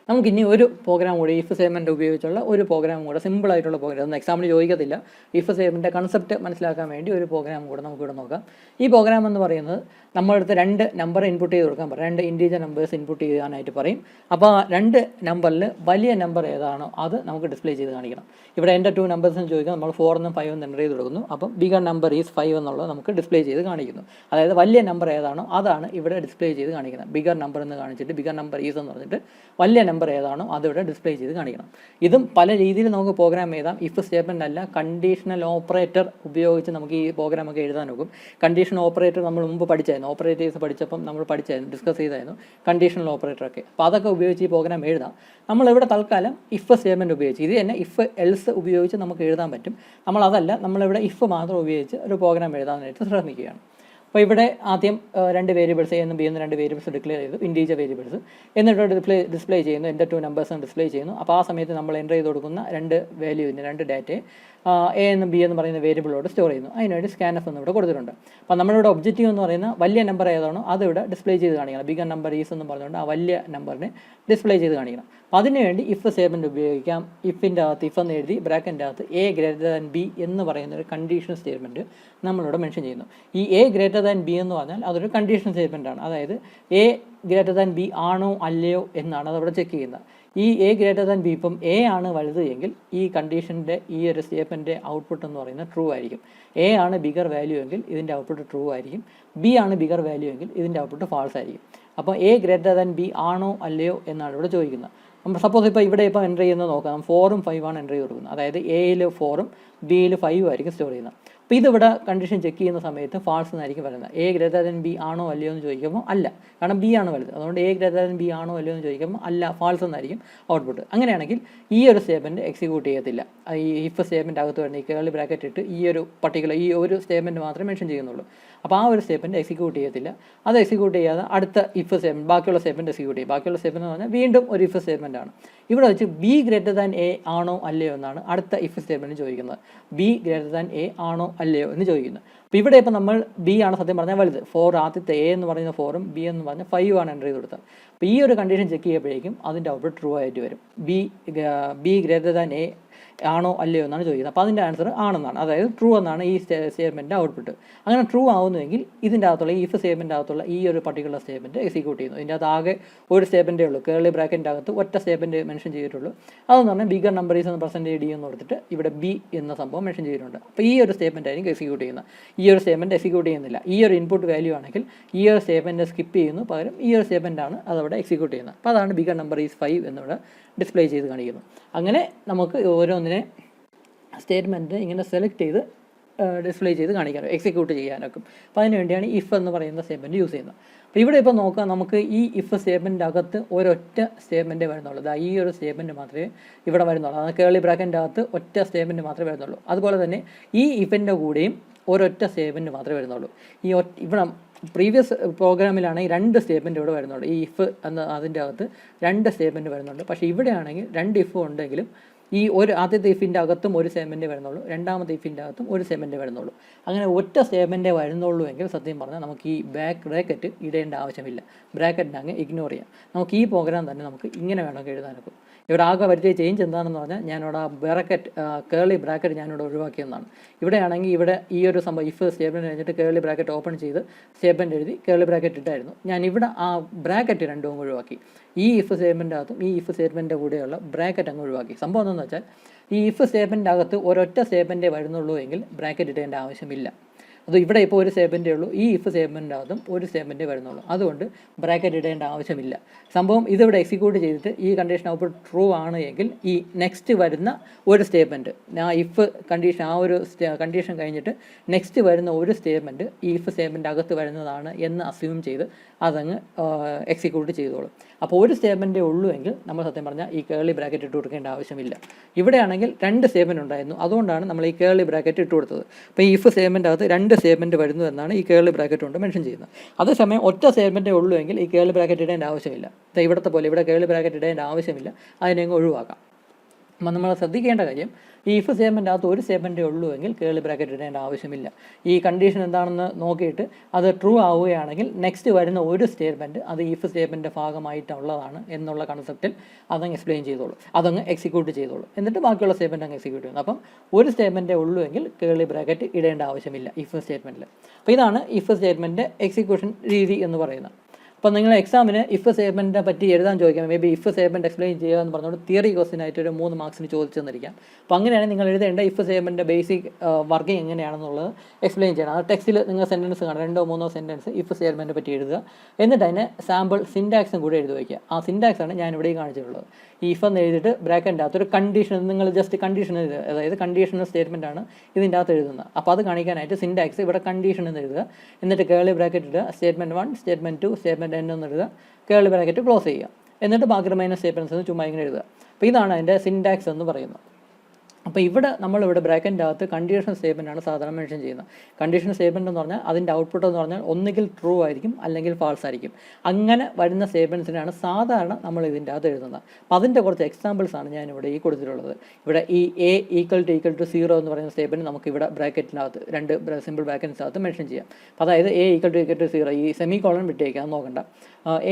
നമുക്കിനി ഒരു പ്രോഗ്രാം കൂടി ഇഫ് സ്റ്റേറ്റ്മെൻറ്റ് ഉപയോഗിച്ചുള്ള ഒരു പ്രോഗ്രാം കൂടെ സിമ്പിളായിട്ടുള്ള പ്രോഗ്രാം, ഒന്നും എക്സാമിന് ചോദിക്കത്തില്ല. ഇഫ് സ്റ്റേറ്റ്മെൻറ്റ് കൺസെപ്റ്റ് മനസ്സിലാക്കാൻ വേണ്ടി ഒരു പ്രോഗ്രാം കൂടെ നമുക്കിവിടെ നോക്കാം. ഈ പ്രോഗ്രാം എന്ന് പറയുന്നത് നമ്മളടുത്ത് 2 നമ്പർ ഇൻപുട്ട് ചെയ്ത് കൊടുക്കാൻ പറയും. 2 ഇൻറ്റീജർ നമ്പേഴ്സ് ഇൻപുട്ട് ചെയ്യാനായിട്ട് പറയും. അപ്പോൾ 2 നമ്പറിൽ വലിയ നമ്പർ ഏതാണോ അത് നമുക്ക് ഡിസ്പ്ലേ ചെയ്ത് കാണിക്കണം. ഇവിടെ എൻ്റെ 2 നമ്പേഴ്സ് എന്ന് ചോദിക്കാം. നമ്മൾ 4 എന്നും 5 എന്നും എൻ്റർ ചെയ്ത് കൊടുക്കുന്നു. അപ്പം ബിഗർ നമ്പർ ഈസ് 5 എന്നുള്ളത് നമുക്ക് ഡിസ്പ്ലേ ചെയ്ത് കാണിക്കുന്നു. അതായത് വലിയ നമ്പർ ഏതാണോ അതാണ് ഇവിടെ ഡിസ്പ്ലേ ചെയ്ത് കാണിക്കുന്നത്. ബിഗർ നമ്പർ എന്ന് കാണിച്ചിട്ട് ബിഗർ നമ്പർ ഈസ് എന്ന് പറഞ്ഞിട്ട് വലിയ നമ്പർ ഏതാണോ അതിവിടെ ഡിസ്പ്ലേ ചെയ്ത് കാണിക്കണം. ഇതും പല രീതിയിൽ നമുക്ക് പ്രോഗ്രാം എഴുതാം. ഇഫ് സ്റ്റേറ്റ്മെൻ്റ് അല്ല, കണ്ടീഷണൽ ഓപ്പറേറ്റർ ഉപയോഗിച്ച് നമുക്ക് ഈ പ്രോഗ്രാമൊക്കെ എഴുതാൻ നോക്കും. കണ്ടീഷണൽ ഓപ്പറേറ്റർ നമ്മൾ മുമ്പ് പഠിച്ചായിരുന്നു. ഓപ്പറേറ്റേഴ്സ് പഠിച്ചപ്പം നമ്മൾ ഡിസ്കസ് ചെയ്തായിരുന്നു കണ്ടീഷണൽ ഓപ്പറേറ്ററൊക്കെ. അപ്പോൾ അതൊക്കെ ഉപയോഗിച്ച് ഈ പ്രോഗ്രാം എഴുതാം. നമ്മളിവിടെ തൽക്കാലം ഇഫ് സ്റ്റേറ്റ്മെൻറ്റ് ഉപയോഗിച്ച് ഇത് തന്നെ ഇഫ് എൽസ് ഉപയോഗിച്ച് നമുക്ക് എഴുതാൻ പറ്റും. നമ്മളതല്ല, നമ്മളിവിടെ ഇഫ് മാത്രം ഉപയോഗിച്ച് ഒരു പ്രോഗ്രാം എഴുതാനായിട്ട് ശ്രമിക്കുകയാണ്. അപ്പോൾ ഇവിടെ ആദ്യം 2 വേരിയബിൾസ് എന്നും ബി എന്ന 2 വേരിയബിൾസ് ഡിക്ലെയർ ചെയ്തു, ഇൻറ്റീജർ വേരിയബിൾസ്. എന്നിട്ട് ഡിസ്പ്ലേ ചെയ്യുന്നു, എൻ്റെ 2 നമ്പേഴ്സും ഡിസ്പ്ലേ ചെയ്യുന്നു. അപ്പോൾ ആ സമയത്ത് നമ്മൾ എൻ്റർ ചെയ്ത് കൊടുക്കുന്ന 2 വാല്യൂവിന് 2 ഡാറ്റയെ എ എന്നും ബി എന്ന് പറയുന്ന വേരിയബിളോട് സ്റ്റോർ ചെയ്യുന്നു. അതിനുവേണ്ടി സ്കാൻഎഫ് എന്ന് ഇവിടെ കൊടുത്തിട്ടുണ്ട്. അപ്പോൾ നമ്മളിവിടെ ഒബ്ജക്റ്റീവ് എന്ന് പറയുന്ന വലിയ നമ്പർ ഏതാണോ അത് ഇവിടെ ഡിസ്പ്ലേ ചെയ്ത് കാണിക്കണം. ബിഗർ നമ്പർ ഈസ് എന്ന് പറഞ്ഞുകൊണ്ട് ആ വലിയ നമ്പറിനെ ഡിസ്പ്ലേ ചെയ്ത് കാണിക്കണം. അപ്പോൾ അതിനുവേണ്ടി ഇഫ് സ്റ്റേറ്റ്മെൻറ്റ് ഉപയോഗിക്കാം. ഇഫിൻ്റെ അകത്ത് ഇഫ് എന്ന് എഴുതി ബ്രാക്കറ്റിൻ്റെ അകത്ത് എ ഗ്രേറ്റർ ദാൻ ബി എന്ന് പറയുന്ന ഒരു കണ്ടീഷൻ സ്റ്റേറ്റ്മെൻറ്റ് നമ്മളിവിടെ മെൻഷൻ ചെയ്യുന്നു. ഈ എ ഗ്രേറ്റർ ദാൻ ബി എന്ന് പറഞ്ഞാൽ അതൊരു കണ്ടീഷൻ സ്റ്റേറ്റ്മെൻ്റ് ആണ്. അതായത് എ ഗ്രേറ്റർ ദാൻ ബി ആണോ അല്ലയോ എന്നാണ് അതവിടെ ചെക്ക് ചെയ്യുന്നത്. ഈ എ ഗ്രേറ്റർ ദാൻ ബി, ഇപ്പം എ ആണ് വലുത് എങ്കിൽ ഈ കണ്ടീഷൻ്റെ ഈ ഒരു സ്റ്റേറ്റ്മെൻറ്റിൻ്റെ ഔട്ട്പുട്ട് എന്ന് പറയുന്നത് ട്രൂ ആയിരിക്കും. എ ആണ് ബിഗർ വാല്യൂ എങ്കിൽ ഇതിൻ്റെ ഔട്ട്പുട്ട് ട്രൂ ആയിരിക്കും. ബി ആണ് ബിഗർ വാല്യൂ എങ്കിൽ ഇതിൻ്റെ ഔട്ട്പുട്ട് ഫാൾസ് ആയിരിക്കും. അപ്പോൾ എ ഗ്രേറ്റർ ദാൻ ബി ആണോ അല്ലയോ എന്നാണ് ഇവിടെ ചോദിക്കുന്നത്. നമ്മൾ സപ്പോസ് ഇപ്പോൾ ഇവിടെ ഇപ്പോൾ എൻ്റർ ചെയ്യുന്നത് നോക്കാം. 4ഉം 5 ആണ് എൻ്റർ ചെയ്ത് കൊടുക്കുന്നത്. അതായത് എയിൽ 4ഉം ബിയിൽ 5ഉം ആയിരിക്കും സ്റ്റോർ ചെയ്യുന്നത്. അപ്പോൾ ഇതിവിടെ കണ്ടീഷൻ ചെക്ക് ചെയ്യുന്ന സമയത്ത് ഫാൾസ് എന്നായിരിക്കും വരുന്നത്. എ ഗ്രേറ്റർ ദാൻ ബി ആണോ അല്ലയോ എന്ന് ചോദിക്കുമ്പോൾ അല്ല, കാരണം ബി ആണ് വലുത്. അതുകൊണ്ട് എ ഗ്രേറ്റർ ദാൻ ബി ആണോ അല്ലയോ എന്ന് ചോദിക്കുമ്പോൾ അല്ല, ഫാൾസ് എന്നായിരിക്കും ഔട്ട്പുട്ട്. അങ്ങനെയാണെങ്കിൽ ഈ ഒരു സ്റ്റേറ്റ്മെൻറ്റ് എക്സിക്യൂട്ട് ചെയ്യത്തില്ല. ഈ ഇഫ് സ്റ്റേറ്റ്മെൻറ്റ് അകത്ത് വരുന്ന ഈ കേർലി ബ്രാക്കറ്റ് ഇട്ട് ഈ ഒരു പർട്ടിക്കുലർ ഈ ഒരു സ്റ്റേറ്റ്മെൻറ്റ് മാത്രമേ മെൻഷൻ ചെയ്യുന്നുള്ളൂ. അപ്പോൾ ആ ഒരു സ്റ്റേറ്റ്മെൻറ്റ് എക്സിക്യൂട്ട് ചെയ്യത്തില്ല. അത് എക്സിക്യൂട്ട് ചെയ്യാതെ അടുത്ത ഇഫ് സ്റ്റേറ്റ്മെൻറ്റ് ബാക്കിയുള്ള സ്റ്റേറ്റ്മെൻറ്റ് എക്സിക്യൂട്ട് ചെയ്യും. ബാക്കിയുള്ള സ്റ്റേറ്റ്മെൻറ്റ് എന്ന് പറഞ്ഞാൽ വീണ്ടും ഒരു ഇഫ് സ്റ്റേറ്റ്മെൻറ്റ് ആണ്. ഇവിടെ വെച്ച് ബി ഗ്രേറ്റർ ദാൻ എ ആണോ അല്ലയോ എന്നാണ് അടുത്ത ഇഫ് സ്റ്റേറ്റ്മെൻറ്റ് ചോദിക്കുന്നത്. ബി ഗ്രേറ്റർ ദാൻ എ ആണോ അല്ലയോ എന്ന് ചോദിക്കുന്നത്. അപ്പോൾ ഇവിടെ ഇപ്പോൾ നമ്മൾ ബി ആണ് സത്യം പറഞ്ഞാൽ വലുത്. 4 ആദ്യത്തെ എ എന്ന് പറയുന്ന 4ഉം ബി എന്ന് പറഞ്ഞാൽ 5 ആണ് എൻ്റർ ചെയ്ത് കൊടുത്തത്. അപ്പോൾ ഈ ഒരു കണ്ടീഷൻ ചെക്ക് ചെയ്യുമ്പോഴേക്കും അതിൻ്റെ ഔട്ട്പുട്ട് ട്രൂ ആയിട്ട് വരും. ബി ഗ്രേറ്റർ ദാൻ എ ആണോ അല്ലയോ എന്നാണ് ചോദിക്കുന്നത്. അപ്പോൾ അതിൻ്റെ ആൻസർ ആണെന്നാണ്, അതായത് ട്രൂ എന്നാണ് ഈ സ്റ്റേറ്റ്മെൻറ്റിൻ്റെ ഔട്ട്പുട്ട്. അങ്ങനെ ട്രൂ ആവുന്നുവെങ്കിൽ ഇതിൻ്റെ അകത്തുള്ള ഈ ഇഫ് സ്റ്റേറ്റ്മെൻറ്റ് അകത്തുള്ള ഈ ഒരു പർട്ടിക്കുലർ സ്റ്റേറ്റ്മെൻറ്റ് എക്സിക്യൂട്ട് ചെയ്യുന്നു. ഇതിൻ്റെ അകത്ത് ആകെ ഒരു സ്റ്റേറ്റ്മെൻറ്റേ ഉള്ളൂ, കേർലി ബ്രാക്കറ്റിൻ്റെ അകത്ത് ഒറ്റ സ്റ്റേറ്റ്മെൻറ്റ് മെൻഷൻ ചെയ്തിട്ടുള്ളൂ. അതെന്ന് പറഞ്ഞാൽ ബിഗർ നമ്പറീസ് എന്ന് പെർസെൻറ്റേജ് ഡി എന്ന് കൊടുത്തിട്ട് ഇവിടെ ബി എന്ന സംഭവം മെൻഷൻ ചെയ്തിട്ടുണ്ട്. അപ്പോൾ ഈ ഒരു സ്റ്റേറ്റ്മെൻറ്റ് ആയിരിക്കും എക്സിക്യൂട്ട് ചെയ്യുന്നത്. ഈ ഒരു സ്റ്റേറ്റ്മെൻറ്റ് എക്സിക്യൂട്ട് ചെയ്യുന്നില്ല. ഈ ഒരു ഇൻപുട്ട് വാല്യൂ ആണെങ്കിൽ ഈ ഒരു സ്റ്റേറ്റ്മെൻറ്റ് സ്കിപ്പ് ചെയ്യുന്നു, പകരം ഈ ഒരു സ്റ്റേറ്റ്മെൻറ്റ് ആണ് അതവിടെ എക്സിക്യൂട്ട് ചെയ്യുന്നത്. അപ്പോൾ അതാണ് ബിഗർ നമ്പർ ഈസ് 5 എന്നിവിടെ ഡിസ്പ്ലേ ചെയ്ത് കാണിക്കുന്നു. അങ്ങനെ നമുക്ക് ഓരോന്നിനെ സ്റ്റേറ്റ്മെൻറ്റ് ഇങ്ങനെ സെലക്ട് ചെയ്ത് ഡിസ്പ്ലേ ചെയ്ത് കാണിക്കാനും എക്സിക്യൂട്ട് ചെയ്യാനൊക്കെ. അപ്പോൾ അതിന് വേണ്ടിയാണ് ഇഫ് എന്ന് പറയുന്ന സ്റ്റേറ്റ്മെൻറ്റ് യൂസ് ചെയ്യുന്നത്. അപ്പോൾ ഇവിടെ ഇപ്പോൾ നോക്കാം, നമുക്ക് ഈ ഇഫ് സ്റ്റേറ്റ്മെൻറ്റിൻ്റെ അകത്ത് ഒരൊറ്റ സ്റ്റേറ്റ്മെൻറ്റേ വരുന്നുള്ളൂ. അതായത് ഈ ഒരു സ്റ്റേറ്റ്മെൻറ്റ് മാത്രമേ ഇവിടെ വരുന്നുള്ളൂ. അതായത് കേർലി ബ്രാക്കറ്റിൻ്റെ അകത്ത് ഒറ്റ സ്റ്റേറ്റ്മെൻറ്റ് മാത്രമേ വരുന്നുള്ളൂ. അതുപോലെ തന്നെ ഈ ഇഫിൻ്റെ കൂടെയും ഒരൊറ്റ സ്റ്റേറ്റ്മെൻറ്റ് മാത്രമേ വരുന്നുള്ളൂ. ഇവിടെ പ്രീവിയസ് പ്രോഗ്രാമിലാണെങ്കിൽ 2 സ്റ്റേറ്റ്മെൻറ്റ് ഇവിടെ വരുന്നുള്ളൂ. ഈ ഇഫ് എന്ന അതിൻ്റെ അകത്ത് 2 സ്റ്റേറ്റ്മെൻറ്റ് വരുന്നുണ്ട്. പക്ഷേ ഇവിടെയാണെങ്കിൽ 2 ഇഫ് ഉണ്ടെങ്കിലും ഈ ഒരു ആദ്യത്തെ ഇഫിൻ്റെ അകത്തും ഒരു സ്റ്റേറ്റ്മെൻറ്റേ വരുന്നുള്ളൂ, രണ്ടാമത്തെ ഇഫിൻ്റെ അകത്തും ഒരു സ്റ്റേറ്റ്മെൻറ്റേ വരുന്നുള്ളൂ. അങ്ങനെ ഒറ്റ സ്റ്റേറ്റ്മെൻറ്റേ വരുന്നുള്ളൂ എങ്കിൽ സത്യം പറഞ്ഞാൽ നമുക്ക് ഈ ബ്രാക്കറ്റ് ഇടേണ്ട ആവശ്യമില്ല. ബ്രാക്കറ്റിനെ അങ്ങ് ഇഗ്നോർ ചെയ്യാം. നമുക്ക് ഈ പ്രോഗ്രാം തന്നെ നമുക്ക് ഇങ്ങനെ വേണമെങ്കിൽ എഴുതാനൊക്കെ. ഇവിടെ ആകെ വരുത്തിയ ചേഞ്ച് എന്താണെന്ന് പറഞ്ഞാൽ ഞാനിവിടെ ബ്രാക്കറ്റ് കേർലി ബ്രാക്കറ്റ് ഞാനിവിടെ ഒഴിവാക്കിയെന്നാണ്. ഇവിടെയാണെങ്കിൽ ഇവിടെ ഈ ഒരു സംഭവം ഇഫ് സ്റ്റേറ്റ്മെൻറ്റ് കഴിഞ്ഞിട്ട് കേർലി ബ്രാക്കറ്റ് ഓപ്പൺ ചെയ്ത് സ്റ്റേറ്റ്മെൻറ്റ് എഴുതി കേർലി ബ്രാക്കറ്റ് ഇട്ടായിരുന്നു. ഞാനിവിടെ ആ ബ്രാക്കറ്റ് രണ്ടും ഒഴിവാക്കി. ഈ ഇഫ് സ്റ്റേറ്റ്മെൻറ്റ് അകത്തും ഈ ഇഫ് സ്റ്റേറ്റ്മെൻറ്റിൻ്റെ കൂടെയുള്ള ബ്രാക്കറ്റ് അങ്ങ് ഒഴിവാക്കി. സംഭവം എന്താണെന്ന് വെച്ചാൽ ഈ ഇഫ് സ്റ്റേറ്റ്മെൻറ്റ് അകത്ത് ഒരൊറ്റ സ്റ്റേറ്റ്മെൻറ്റേ വരുന്നുള്ളൂ എങ്കിൽ ബ്രാക്കറ്റ് ഇടേണ്ട ആവശ്യമില്ല. അത് ഇവിടെ ഇപ്പോൾ ഒരു സ്റ്റേറ്റ്മെൻറ്റേ ഉള്ളൂ, ഈ ഇഫ് സ്റ്റേറ്റ്മെൻറ്റിൻ്റെ അകത്തും ഒരു സ്റ്റേറ്റ്മെൻറ്റേ വരുന്നുള്ളൂ. അതുകൊണ്ട് ബ്രാക്കറ്റ് ഇടേണ്ട ആവശ്യമില്ല. സംഭവം ഇതിവിടെ എക്സിക്യൂട്ട് ചെയ്തിട്ട് ഈ കണ്ടീഷൻ ഔട്ട്പുട്ട് ട്രൂ ആണ് എങ്കിൽ ഈ നെക്സ്റ്റ് വരുന്ന ഒരു സ്റ്റേറ്റ്മെൻറ്റ്, ആ ഇഫ് കണ്ടീഷൻ ആ ഒരു കണ്ടീഷൻ കഴിഞ്ഞിട്ട് നെക്സ്റ്റ് വരുന്ന ഒരു സ്റ്റേറ്റ്മെൻറ്റ് ഈ ഇഫ് സ്റ്റേറ്റ്മെൻറ്റ് അകത്ത് വരുന്നതാണ് എന്ന് അസ്യൂം ചെയ്ത് അതങ്ങ് എക്സിക്യൂട്ട് ചെയ്തോളും. അപ്പോൾ ഒരു സ്റ്റേറ്റ്മെൻറ്റേ ഉള്ളൂ എങ്കിൽ നമ്മൾ സത്യം പറഞ്ഞാൽ ഈ കേർലി ബ്രാക്കറ്റ് ഇട്ട് കൊടുക്കേണ്ട ആവശ്യമില്ല. ഇവിടെയാണെങ്കിൽ 2 സ്റ്റേറ്റ്മെൻറ്റ് ഉണ്ടായിരുന്നു, അതുകൊണ്ടാണ് നമ്മൾ ഈ കേർലി ബ്രാക്കറ്റ് ഇട്ട് കൊടുത്തത്. അപ്പോൾ ഈ ഇഫ് സ്റ്റേറ്റ്മെൻറ്റ് അകത്ത് 2 സ്റ്റേറ്റ്മെൻറ്റ് വരുന്നു എന്നാണ് ഈ കേർലി ബ്രാക്കറ്റ് കൊണ്ട് മെൻഷൻ ചെയ്യുന്നത്. അതേസമയം ഒറ്റ സ്റ്റേറ്റ്മെൻറ്റേ ഉള്ളൂ എങ്കിൽ ഈ കേർലി ബ്രാക്കറ്റ് ഇടേണ്ട ആവശ്യമില്ല. ഇവിടുത്തെ പോലെ ഇവിടെ കേർലി ബ്രാക്കറ്റ് ഇടേണ്ട ആവശ്യമില്ല, അതിനെ ഒഴിവാക്കാം. അപ്പം നമ്മൾ ശ്രദ്ധിക്കേണ്ട കാര്യം, ഈ ഇഫ് സ്റ്റേറ്റ്മെൻറ്റ് അകത്ത് ഒരു സ്റ്റേറ്റ്മെൻറ്റേ ഉള്ളൂ എങ്കിൽ കേർലി ബ്രാക്കറ്റ് ഇടേണ്ട ആവശ്യമില്ല. ഈ കണ്ടീഷൻ എന്താണെന്ന് നോക്കിയിട്ട് അത് ട്രൂ ആവുകയാണെങ്കിൽ നെക്സ്റ്റ് വരുന്ന ഒരു സ്റ്റേറ്റ്മെൻറ്റ് അത് ഇഫ് സ്റ്റേറ്റ്മെൻറ്റിൻ്റെ ഭാഗമായിട്ടുള്ളതാണ് എന്നുള്ള കൺസെപ്റ്റിൽ അതങ്ങ് എക്സ്പ്ലെയിൻ ചെയ്തോളൂ, അതങ്ങ് എക്സിക്യൂട്ട് ചെയ്തോളൂ. എന്നിട്ട് ബാക്കിയുള്ള സ്റ്റേറ്റ്മെൻറ്റ് അങ്ങ് എക്സിക്യൂട്ട് ചെയ്യുന്നു. അപ്പം ഒരു സ്റ്റേറ്റ്മെൻറ്റേ ഉള്ളൂ എങ്കിൽ കേർലി ബ്രാക്കറ്റ് ഇടേണ്ട ആവശ്യമില്ല ഇഫ് സ്റ്റേറ്റ്മെൻറ്റിൽ. അപ്പോൾ ഇതാണ് ഇഫ് സ്റ്റേറ്റ്മെൻറ്റ് എക്സിക്യൂഷൻ രീതി എന്ന് പറയുന്നത്. അപ്പോൾ നിങ്ങൾ എക്സാമിന് ഇഫ് സ്റ്റേറ്റ്മെൻറ്റിനെ പറ്റി എഴുതാൻ ചോദിക്കാം, may be if statement explain ചെയ്യുക എന്ന് പറഞ്ഞുകൊണ്ട് തിയറി ക്വസ്റ്റ്യൻ ആയിട്ട് ഒരു 3 മാർക്സിന് ചോദിച്ചു തന്നിരിക്കാം. അപ്പോൾ അങ്ങനെയാണെങ്കിൽ നിങ്ങൾ എഴുതേണ്ട ഇഫ് സ്റ്റേറ്റ്മെൻറ്റിൻ്റെ ബേസിക് വർക്കിംഗ് എങ്ങനെയാണെന്നുള്ളത് എക്സ്പ്ലെയിൻ ചെയ്യണം. അത് ടെക്സ്റ്റിൽ നിങ്ങൾ സെൻറ്റൻസ് കാണാം, 2-3 സെൻറ്റൻസ് ഇഫ് സ്റ്റേറ്റ്മെൻറ്റിനെ പറ്റി എഴുതുക. എന്നിട്ട് അതിനെ സാമ്പിൾ സിൻറ്റാക്സും കൂടെ എഴുതി വയ്ക്കുക. ആ സിൻറ്റാക്സാണ് ഞാൻ ഇവിടെ കാണിച്ചിട്ടുള്ളത്. ഈ ഇഫ് എന്ന് എഴുതിയിട്ട് ബ്രാക്കറ്റിൻ്റെ അകത്ത് ഒരു കണ്ടീഷൻ, നിങ്ങൾ ജസ്റ്റ് കണ്ടീഷൻ എഴുതുക, അതായത് കണ്ടീഷണൽ സ്റ്റേറ്റ്മെൻറ്റ് ആണ് ഇതിൻ്റെ അകത്ത് എഴുതുന്നത്. അപ്പോൾ അത് കാണിക്കാനായിട്ട് സിൻറ്റാക്സ് ഇവിടെ കണ്ടീഷൻ എന്ന് എഴുതുക, എന്നിട്ട് കേർലി ബ്രാക്കറ്റ് ഇടുക, സ്റ്റേറ്റ്മെൻറ്റ് 1, സ്റ്റേറ്റ്മെൻറ്റ് 2, സ്റ്റേറ്റ്മെൻറ്റ് n എന്ന് എഴുതുക, കേർലി ബ്രാക്കറ്റ് ക്ലോസ് ചെയ്യുക, എന്നിട്ട് ബാക്കി റിമൈനർ സ്റ്റേറ്റ്മെൻറ്റ്സ് എന്ന് ചുമ്മാ ഇങ്ങനെ എഴുതുക. അപ്പോൾ ഇതാണ് അതിൻ്റെ സിൻറ്റാക്സ് എന്ന് പറയുന്നത്. അപ്പോൾ ഇവിടെ നമ്മളിവിടെ ബ്രാക്കറ്റിൻ്റെ അകത്ത് കണ്ടീഷണൽ സ്റ്റേറ്റ്മെൻ്റ് ആണ് സാധാരണ മെൻഷൻ ചെയ്യുന്നത്. കണ്ടീഷണൽ സ്റ്റേറ്റ്മെൻറ്റ് എന്ന് പറഞ്ഞാൽ അതിൻ്റെ ഔട്ട്പുട്ട് എന്ന് പറഞ്ഞാൽ ഒന്നുകിൽ ട്രൂ ആയിരിക്കും അല്ലെങ്കിൽ ഫാൾസ് ആയിരിക്കും. അങ്ങനെ വരുന്ന സ്റ്റേറ്റ്മെൻറ്റ്സിനാണ് സാധാരണ നമ്മൾ ഇതിൻ്റെ അകത്ത് എഴുതുന്നത്. അപ്പോൾ അതിൻ്റെ കുറച്ച് എക്സാമ്പിൾസാണ് ഞാനിവിടെ ഈ കൊടുത്തിട്ടുള്ളത്. ഇവിടെ ഈ എ ഈക്വൽ ടു 0 എന്ന് പറയുന്ന സ്റ്റേറ്റ്മെൻറ്റ് നമുക്ക് ഇവിടെ ബ്രാക്കറ്റിനകത്ത് 2 സിമ്പിൾ ബ്രാക്കറ്റിനകത്ത് മെൻഷൻ ചെയ്യാം. അപ്പോൾ അതായത് എ ഈക്വൽ ടു 0, ഈ സെമി കോളൻ വിട്ടേക്കാം, അത് നോക്കണ്ട.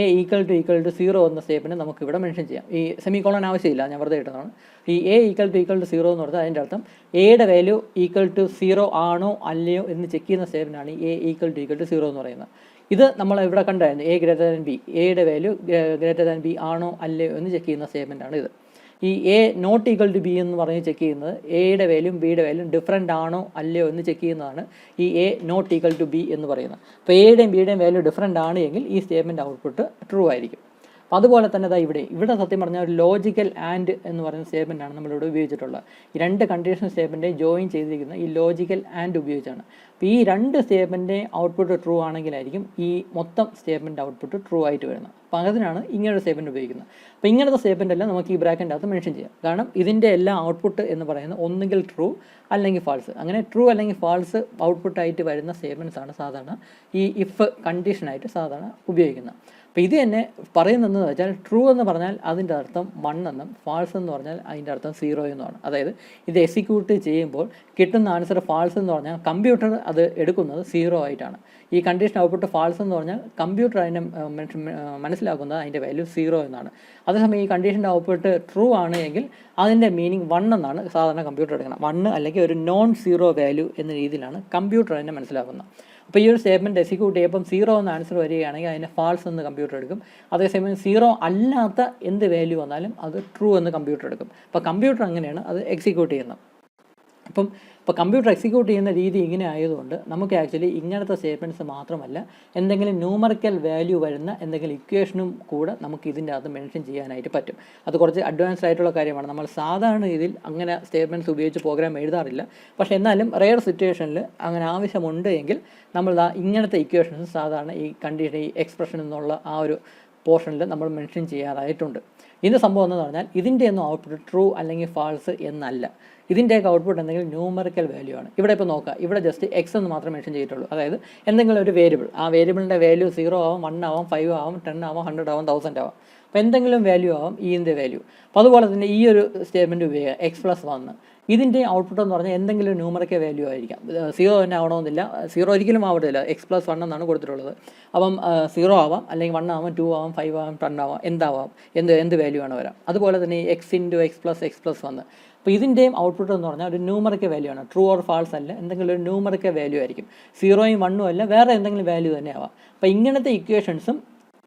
എ ഈക്വൽ ടു 0 എന്ന സ്റ്റേറ്റ്മെൻറ്റ് നമുക്ക് ഇവിടെ മെൻഷൻ ചെയ്യാം. ഈ സെമി കോളൻ ആവശ്യമില്ല, ഞാൻ വെറുതെ ഇട്ടതാണ്. ഈ എ ഈക്വൽ ടു 0 എന്ന് പറഞ്ഞാൽ അതിൻ്റെ അർത്ഥം എയുടെ വാല്യൂ ഈക്വൽ ടു 0 ആണോ അല്ലയോ എന്ന് ചെക്ക് ചെയ്യുന്ന സ്റ്റേറ്റ്മെൻ്റ് ആണ് എ ഈക്വൽ ടു 0 എന്ന് പറയുന്നത്. ഇത് നമ്മൾ ഇവിടെ കണ്ടായിരുന്നു, എ ഗ്രേറ്റർ ദാൻ ബി, എയുടെ വാല്യൂ ഗ്രേറ്റർ ദാൻ ബി ആണോ അല്ലയോ എന്ന് ചെക്ക് ചെയ്യുന്ന സ്റ്റേറ്റ്മെൻ്റ് ആണ് ഇത്. ഈ A not equal to B എന്ന് പറഞ്ഞ് ചെക്ക് ചെയ്യുന്നത് എയുടെ വാല്യൂം ബിയുടെ വാല്യൂം ഡിഫറൻ്റ് ആണോ അല്ലയോ എന്ന് ചെക്ക് ചെയ്യുന്നതാണ് ഈ A not equal to B എന്ന് പറയുന്നത്. അപ്പോൾ എയുടെയും ബിയുടെയും വാല്യൂ ഡിഫറൻ്റ് ആണ് എങ്കിൽ ഈ സ്റ്റേറ്റ്മെൻറ്റ് ഔട്ട്പുട്ട് ട്രൂ ആയിരിക്കും. അപ്പോൾ അതുപോലെ തന്നെ ഇവിടെ സത്യം പറഞ്ഞാൽ ഒരു ലോജിക്കൽ ആൻഡ് എന്ന് പറയുന്ന സ്റ്റേറ്റ്മെൻറ്റാണ് നമ്മളിവിടെ ഉപയോഗിച്ചിട്ടുള്ളത്. ഈ രണ്ട് കണ്ടീഷൻ സ്റ്റേറ്റ്മെൻറ്റ് ജോയിൻ ചെയ്തിരിക്കുന്ന ഈ ലോജിക്കൽ ആൻഡ് ഉപയോഗിച്ചാണ്. അപ്പോൾ ഈ രണ്ട് സ്റ്റേറ്റ്മെൻറ്റ് ഔട്ട്പുട്ട് ട്രൂ ആണെങ്കിലായിരിക്കും ഈ മൊത്തം സ്റ്റേറ്റ്മെൻറ്റ് ഔട്ട്പുട്ട് ട്രൂ ആയിട്ട് വരുന്നത്. അപ്പോൾ അതിനാണ് ഇങ്ങനൊരു സ്റ്റേറ്റ്മെൻറ്റ് ഉപയോഗിക്കുന്നത്. അപ്പോൾ ഇങ്ങനത്തെ സ്റ്റേറ്റ്മെൻറ്റ് എല്ലാം നമുക്ക് ഈ ബ്രാക്കറ്റിൻ്റെ അകത്ത് മെൻഷൻ ചെയ്യാം. കാരണം ഇതിൻ്റെ എല്ലാ ഔട്ട്പുട്ട് എന്ന് പറയുന്നത് ഒന്നുകിൽ ട്രൂ അല്ലെങ്കിൽ ഫാൾസ്. അങ്ങനെ ട്രൂ അല്ലെങ്കിൽ ഫാൾസ് ഔട്ട്പുട്ടായിട്ട് വരുന്ന സ്റ്റേറ്റ്മെൻറ്റ്സ് ആണ് സാധാരണ ഈ ഇഫ് കണ്ടീഷനായിട്ട് സാധാരണ ഉപയോഗിക്കുന്നത്. അപ്പോൾ ഇത് തന്നെ പറയുന്നതെന്ന് വെച്ചാൽ ട്രൂ എന്ന് പറഞ്ഞാൽ അതിൻ്റെ അർത്ഥം 1 എന്നും ഫാൾസ് എന്ന് പറഞ്ഞാൽ അതിൻ്റെ അർത്ഥം 0 എന്നുമാണ്. അതായത് ഇത് എക്സിക്യൂട്ട് ചെയ്യുമ്പോൾ കിട്ടുന്ന ആൻസർ ഫാൾസ് എന്ന് പറഞ്ഞാൽ കമ്പ്യൂട്ടർ അത് എടുക്കുന്നത് 0 ആയിട്ടാണ്. ഈ കണ്ടീഷൻ ഔട്ട്പുട്ട് ഫാൾസ് എന്ന് പറഞ്ഞാൽ കമ്പ്യൂട്ടർ അതിനെ മനസ്സിലാക്കുന്നത് അതിൻ്റെ വാല്യൂ 0 എന്നാണ്. അതേസമയം ഈ കണ്ടീഷൻ്റെ ഔട്ട്പുട്ട് ട്രൂ ആണ് എങ്കിൽ അതിൻ്റെ മീനിങ് 1 എന്നാണ് സാധാരണ കമ്പ്യൂട്ടർ എടുക്കുന്നത്. 1 അല്ലെങ്കിൽ ഒരു നോൺ 0 വാല്യൂ എന്ന രീതിയിലാണ് കമ്പ്യൂട്ടർ അതിനെ മനസ്സിലാക്കുന്നത്. അപ്പോൾ ഈ ഒരു സ്റ്റേറ്റ്മെൻറ്റ് എക്സിക്യൂട്ട് ചെയ്യുമ്പം 0 എന്ന ആൻസർ വരികയാണെങ്കിൽ അതിനെ ഫാൾസ് എന്ന് കമ്പ്യൂട്ടർ എടുക്കും. അതേസമയം 0 അല്ലാത്ത എന്ത് വാല്യൂ വന്നാലും അത് ട്രൂ എന്ന് കമ്പ്യൂട്ടർ എടുക്കും. അപ്പോൾ കമ്പ്യൂട്ടർ അങ്ങനെയാണ് അത് എക്സിക്യൂട്ട് ചെയ്യുന്നത്. ഇപ്പോൾ കമ്പ്യൂട്ടർ എക്സിക്യൂട്ട് ചെയ്യുന്ന രീതി ഇങ്ങനെ ആയതുകൊണ്ട് നമുക്ക് ആക്ച്വലി ഇങ്ങനത്തെ സ്റ്റേറ്റ്മെൻറ്റ്സ് മാത്രമല്ല എന്തെങ്കിലും ന്യൂമറിക്കൽ വാല്യൂ വരുന്ന എന്തെങ്കിലും ഇക്വേഷനും കൂടെ നമുക്ക് ഇതിൻ്റെ അകത്ത് മെൻഷൻ ചെയ്യാനായിട്ട് പറ്റും. അത് കുറച്ച് അഡ്വാൻസ്ഡ് ആയിട്ടുള്ള കാര്യമാണ്. നമ്മൾ സാധാരണ രീതിയിൽ അങ്ങനെ സ്റ്റേറ്റ്മെൻറ്റ്സ് ഉപയോഗിച്ച് പ്രോഗ്രാം എഴുതാറില്ല. പക്ഷേ എന്നാലും റെയർ സിറ്റുവേഷനിൽ അങ്ങനെ ആവശ്യമുണ്ട് എങ്കിൽ നമ്മൾ ഇങ്ങനത്തെ ഇക്വേഷൻസ് സാധാരണ ഈ കണ്ടീഷൻ ഈ എക്സ്പ്രഷൻ എന്നുള്ള ആ ഒരു പോർഷനിൽ നമ്മൾ മെൻഷൻ ചെയ്യാറായിട്ടുണ്ട്. ഇതിൻ്റെ സംഭവം എന്ന് പറഞ്ഞാൽ ഇതിൻ്റെയൊന്നും ഔട്ട്പുട്ട് ട്രൂ അല്ലെങ്കിൽ ഫാൾസ് എന്നല്ല. ഇതിൻ്റെയൊക്കെ ഔട്ട്പുട്ട് എന്തെങ്കിലും ന്യൂമറിക്കൽ വാല്യൂ ആണ്. ഇവിടെ ഇപ്പോൾ നോക്കുക, ഇവിടെ ജസ്റ്റ് എക്സ് എന്ന് മാത്രം മെൻഷൻ ചെയ്തിട്ടുള്ളൂ. അതായത് എന്തെങ്കിലും ഒരു വേരിയബിൾ, ആ വേരിയബിളിൻ്റെ വാല്യൂ 0 ആവാം, 1 ആവാം, 5 ആവാം, 10 ആവാം, 100 ആവാം, 1000 ആവാം. അപ്പോൾ എന്തെങ്കിലും വാല്യൂ ആവാം ഇതിൻ്റെ വാല്യൂ. അപ്പോൾ അതുപോലെ തന്നെ ഈ ഒരു സ്റ്റേറ്റ്മെൻറ്റ് ഉപയോഗിക്കുക x+1. ഇതിൻ്റെ ഔട്ട്പുട്ട് എന്ന് പറഞ്ഞാൽ എന്തെങ്കിലും ന്യൂമറിക്കൽ വാല്യൂ ആയിരിക്കാം. 0 തന്നെ ആവണമെന്നില്ല, 0 ഒരിക്കലും ആവത്തില്ല. x+1 എന്നാണ് കൊടുത്തിട്ടുള്ളത്. അപ്പം 0 ആവാം, അല്ലെങ്കിൽ 1 ആവാം, 2 ആവാം, 5 ആവാം, 10 ആവാം, എന്താവാം, എന്ത് വാല്യൂ ആണ് വരാം. അതുപോലെ തന്നെ ഈ x+x+1. അപ്പോൾ ഇതിൻ്റെയും ഔട്ട്പുട്ട് എന്ന് പറഞ്ഞാൽ ഒരു ന്യൂമറിക്കൽ വാല്യൂ ആണ്. ട്രൂ ഓർ ഫാൾസ് അല്ല, എന്തെങ്കിലും ഒരു ന്യൂമറിക്കൽ വാല്യൂ ആയിരിക്കും. 0ഉം 1ഉം അല്ല, വേറെ എന്തെങ്കിലും വാല്യൂ തന്നെ ആവാം. അപ്പോൾ ഇങ്ങനത്തെ ഇക്വേഷൻസും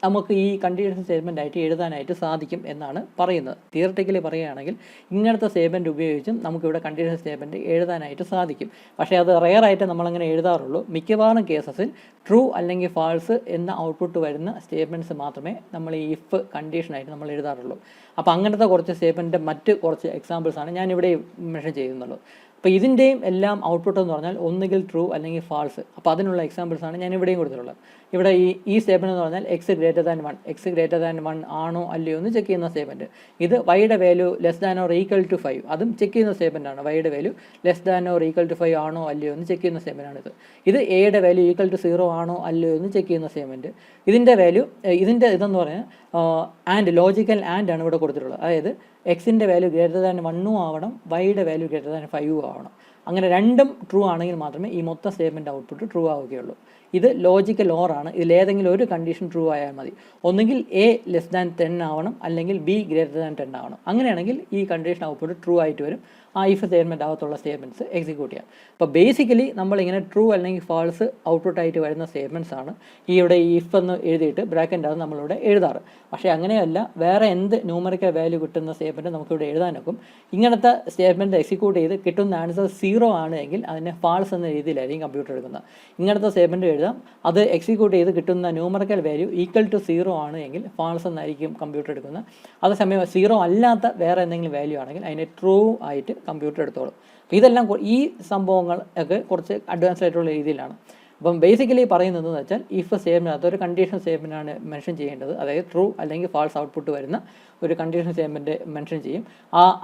നമുക്ക് ഈ കണ്ടീഷൻ സ്റ്റേറ്റ്മെൻ്റ് ആയിട്ട് എഴുതാനായിട്ട് സാധിക്കും എന്നാണ് പറയുന്നത്. തിയററ്റിക്കലി പറയുകയാണെങ്കിൽ ഇങ്ങനത്തെ സ്റ്റേറ്റ്മെൻറ്റ് ഉപയോഗിച്ചും നമുക്കിവിടെ കണ്ടീഷൻ സ്റ്റേറ്റ്മെൻറ്റ് എഴുതാനായിട്ട് സാധിക്കും. പക്ഷേ അത് റെയറായിട്ട് നമ്മളങ്ങനെ എഴുതാറുള്ളൂ. മിക്കവാറും കേസസിൽ ട്രൂ അല്ലെങ്കിൽ ഫാൾസ് എന്ന ഔട്ട്പുട്ട് വരുന്ന സ്റ്റേറ്റ്മെൻറ്റ്സ് മാത്രമേ നമ്മൾ ഈ ഇഫ് കണ്ടീഷനായിട്ട് നമ്മൾ എഴുതാറുള്ളൂ. അപ്പോൾ അങ്ങനത്തെ കുറച്ച് സ്റ്റേറ്റ്മെൻറ്റിൻ്റെ മറ്റ് കുറച്ച് എക്സാമ്പിൾസാണ് ഞാനിവിടെ മെൻഷൻ ചെയ്യുന്നുള്ളൂ. അപ്പോൾ ഇതിൻ്റെയും എല്ലാം ഔട്ട്പുട്ട് എന്ന് പറഞ്ഞാൽ ഒന്നുകിൽ ട്രൂ അല്ലെങ്കിൽ ഫാൾസ്. അപ്പോൾ അതിനുള്ള എക്സാമ്പിൾസാണ് ഞാൻ ഇവിടെയും കൊടുത്തിട്ടുള്ളത്. ഇവിടെ ഈ സ്റ്റേറ്റ്മെൻറ്റ് എന്ന് പറഞ്ഞാൽ x>1 ആണോ അല്ലയോ എന്ന് ചെക്ക് ചെയ്യുന്ന സ്റ്റേറ്റ്മെൻറ്റ്. ഇത് y-യുടെ വാല്യൂ <= 5, അതും ചെക്ക് ചെയ്യുന്ന സ്റ്റേറ്റ്മെൻറ്റാണ്. y-യുടെ വാല്യൂ <= 5 ആണോ അല്ലയോ എന്ന് ചെക്ക് ചെയ്യുന്ന സ്റ്റേറ്റ്മെൻറ്റാണിത്. ഇത് a-യുടെ വാല്യൂ = 0 ആണോ അല്ലയോ എന്ന് ചെക്ക് ചെയ്യുന്ന സ്റ്റേറ്റ്മെൻറ്റ്. ഇതിൻ്റെ ഇതെന്ന് പറഞ്ഞാൽ ആൻഡ് ലോജിക്കൽ ആൻഡ് ആണ് ഇവിടെ കൊടുത്തിട്ടുള്ളത്. അതായത് എക്സിൻ്റെ വാല്യൂ <1 ആവണം, y-യുടെ വാല്യൂ <5 ആവണം. അങ്ങനെ രണ്ടും ട്രൂ ആണെങ്കിൽ മാത്രമേ ഈ മൊത്തം സ്റ്റേറ്റ്മെൻറ്റ് ഔട്ട്പുട്ട് ട്രൂ ആവുകയുള്ളൂ. ഇത് ലോജിക്കൽ ഓർ ആണ്. ഇതിലേതെങ്കിലും ഒരു കണ്ടീഷൻ ട്രൂ ആയാൽ മതി. ഒന്നുകിൽ a 10 ആവണം, അല്ലെങ്കിൽ b 10 ആവണം. അങ്ങനെയാണെങ്കിൽ ഈ കണ്ടീഷൻ ഔട്ട്പുട്ട് ട്രൂ ആയിട്ട് വരും. ആ ഇഫ് സ്റ്റേറ്റ്മെൻറ്റ് അകത്തുള്ള സ്റ്റേറ്റ്മെൻറ്റ്സ് എക്സിക്യൂട്ട് ചെയ്യാം. അപ്പോൾ ബേസിക്കലി നമ്മളിങ്ങനെ ട്രൂ അല്ലെങ്കിൽ ഫാൾസ് ഔട്ട്പുട്ടായിട്ട് വരുന്ന സ്റ്റേറ്റ്മെൻറ്റ്സ് ആണ് ഇവിടെ ഈ ഇഫ് എന്ന് എഴുതിയിട്ട് ബ്രാക്കറ്റിൻ്റെ അത് നമ്മളിവിടെ എഴുതാറ്. പക്ഷേ അങ്ങനെയല്ല, വേറെ എന്ത് ന്യൂമറിക്കൽ വാല്യൂ കിട്ടുന്ന സ്റ്റേറ്റ്മെൻറ്റ് നമുക്കിവിടെ എഴുതാനൊക്കും. ഇങ്ങനത്തെ സ്റ്റേറ്റ്മെൻറ്റ് എക്സിക്യൂട്ട് ചെയ്ത് കിട്ടുന്ന ആൻസർ 0 ആണ് എങ്കിൽ അതിനെ ഫാൾസ് എന്ന രീതിയിലായിരിക്കും കമ്പ്യൂട്ടർ എടുക്കുന്നത്. ഇങ്ങനത്തെ സ്റ്റേറ്റ്മെൻറ്റ് എഴുതാം, അത് എക്സിക്യൂട്ട് ചെയ്ത് കിട്ടുന്ന ന്യൂമറിക്കൽ വാല്യൂ =0 ആണ് എങ്കിൽ ഫാൾസ് എന്നായിരിക്കും കമ്പ്യൂട്ടർ എടുക്കുന്നത്. അതേസമയം 0 അല്ലാത്ത വേറെ എന്തെങ്കിലും വാല്യൂ ആണെങ്കിൽ അതിനെ ട്രൂ ആയിട്ട് കമ്പ്യൂട്ടർ എടുത്തോളും. അപ്പോൾ ഇതെല്ലാം ഈ സംഭവങ്ങൾ ഒക്കെ കുറച്ച് അഡ്വാൻസ്ഡ് ആയിട്ടുള്ള രീതിയിലാണ്. അപ്പം ബേസിക്കലി പറയുന്നതെന്ന് വെച്ചാൽ ഇഫ് സ്റ്റേറ്റ്മെൻറ്റ് അതൊരു കണ്ടീഷൻ സ്റ്റേറ്റ്മെൻറ്റാണ് മെൻഷൻ ചെയ്യേണ്ടത്. അതായത് ട്രൂ അല്ലെങ്കിൽ ഫാൾസ് ഔട്ട്പുട്ട് വരുന്ന ഒരു കണ്ടീഷൻ സ്റ്റേറ്റ്മെൻറ്റ് മെൻഷൻ ചെയ്യും.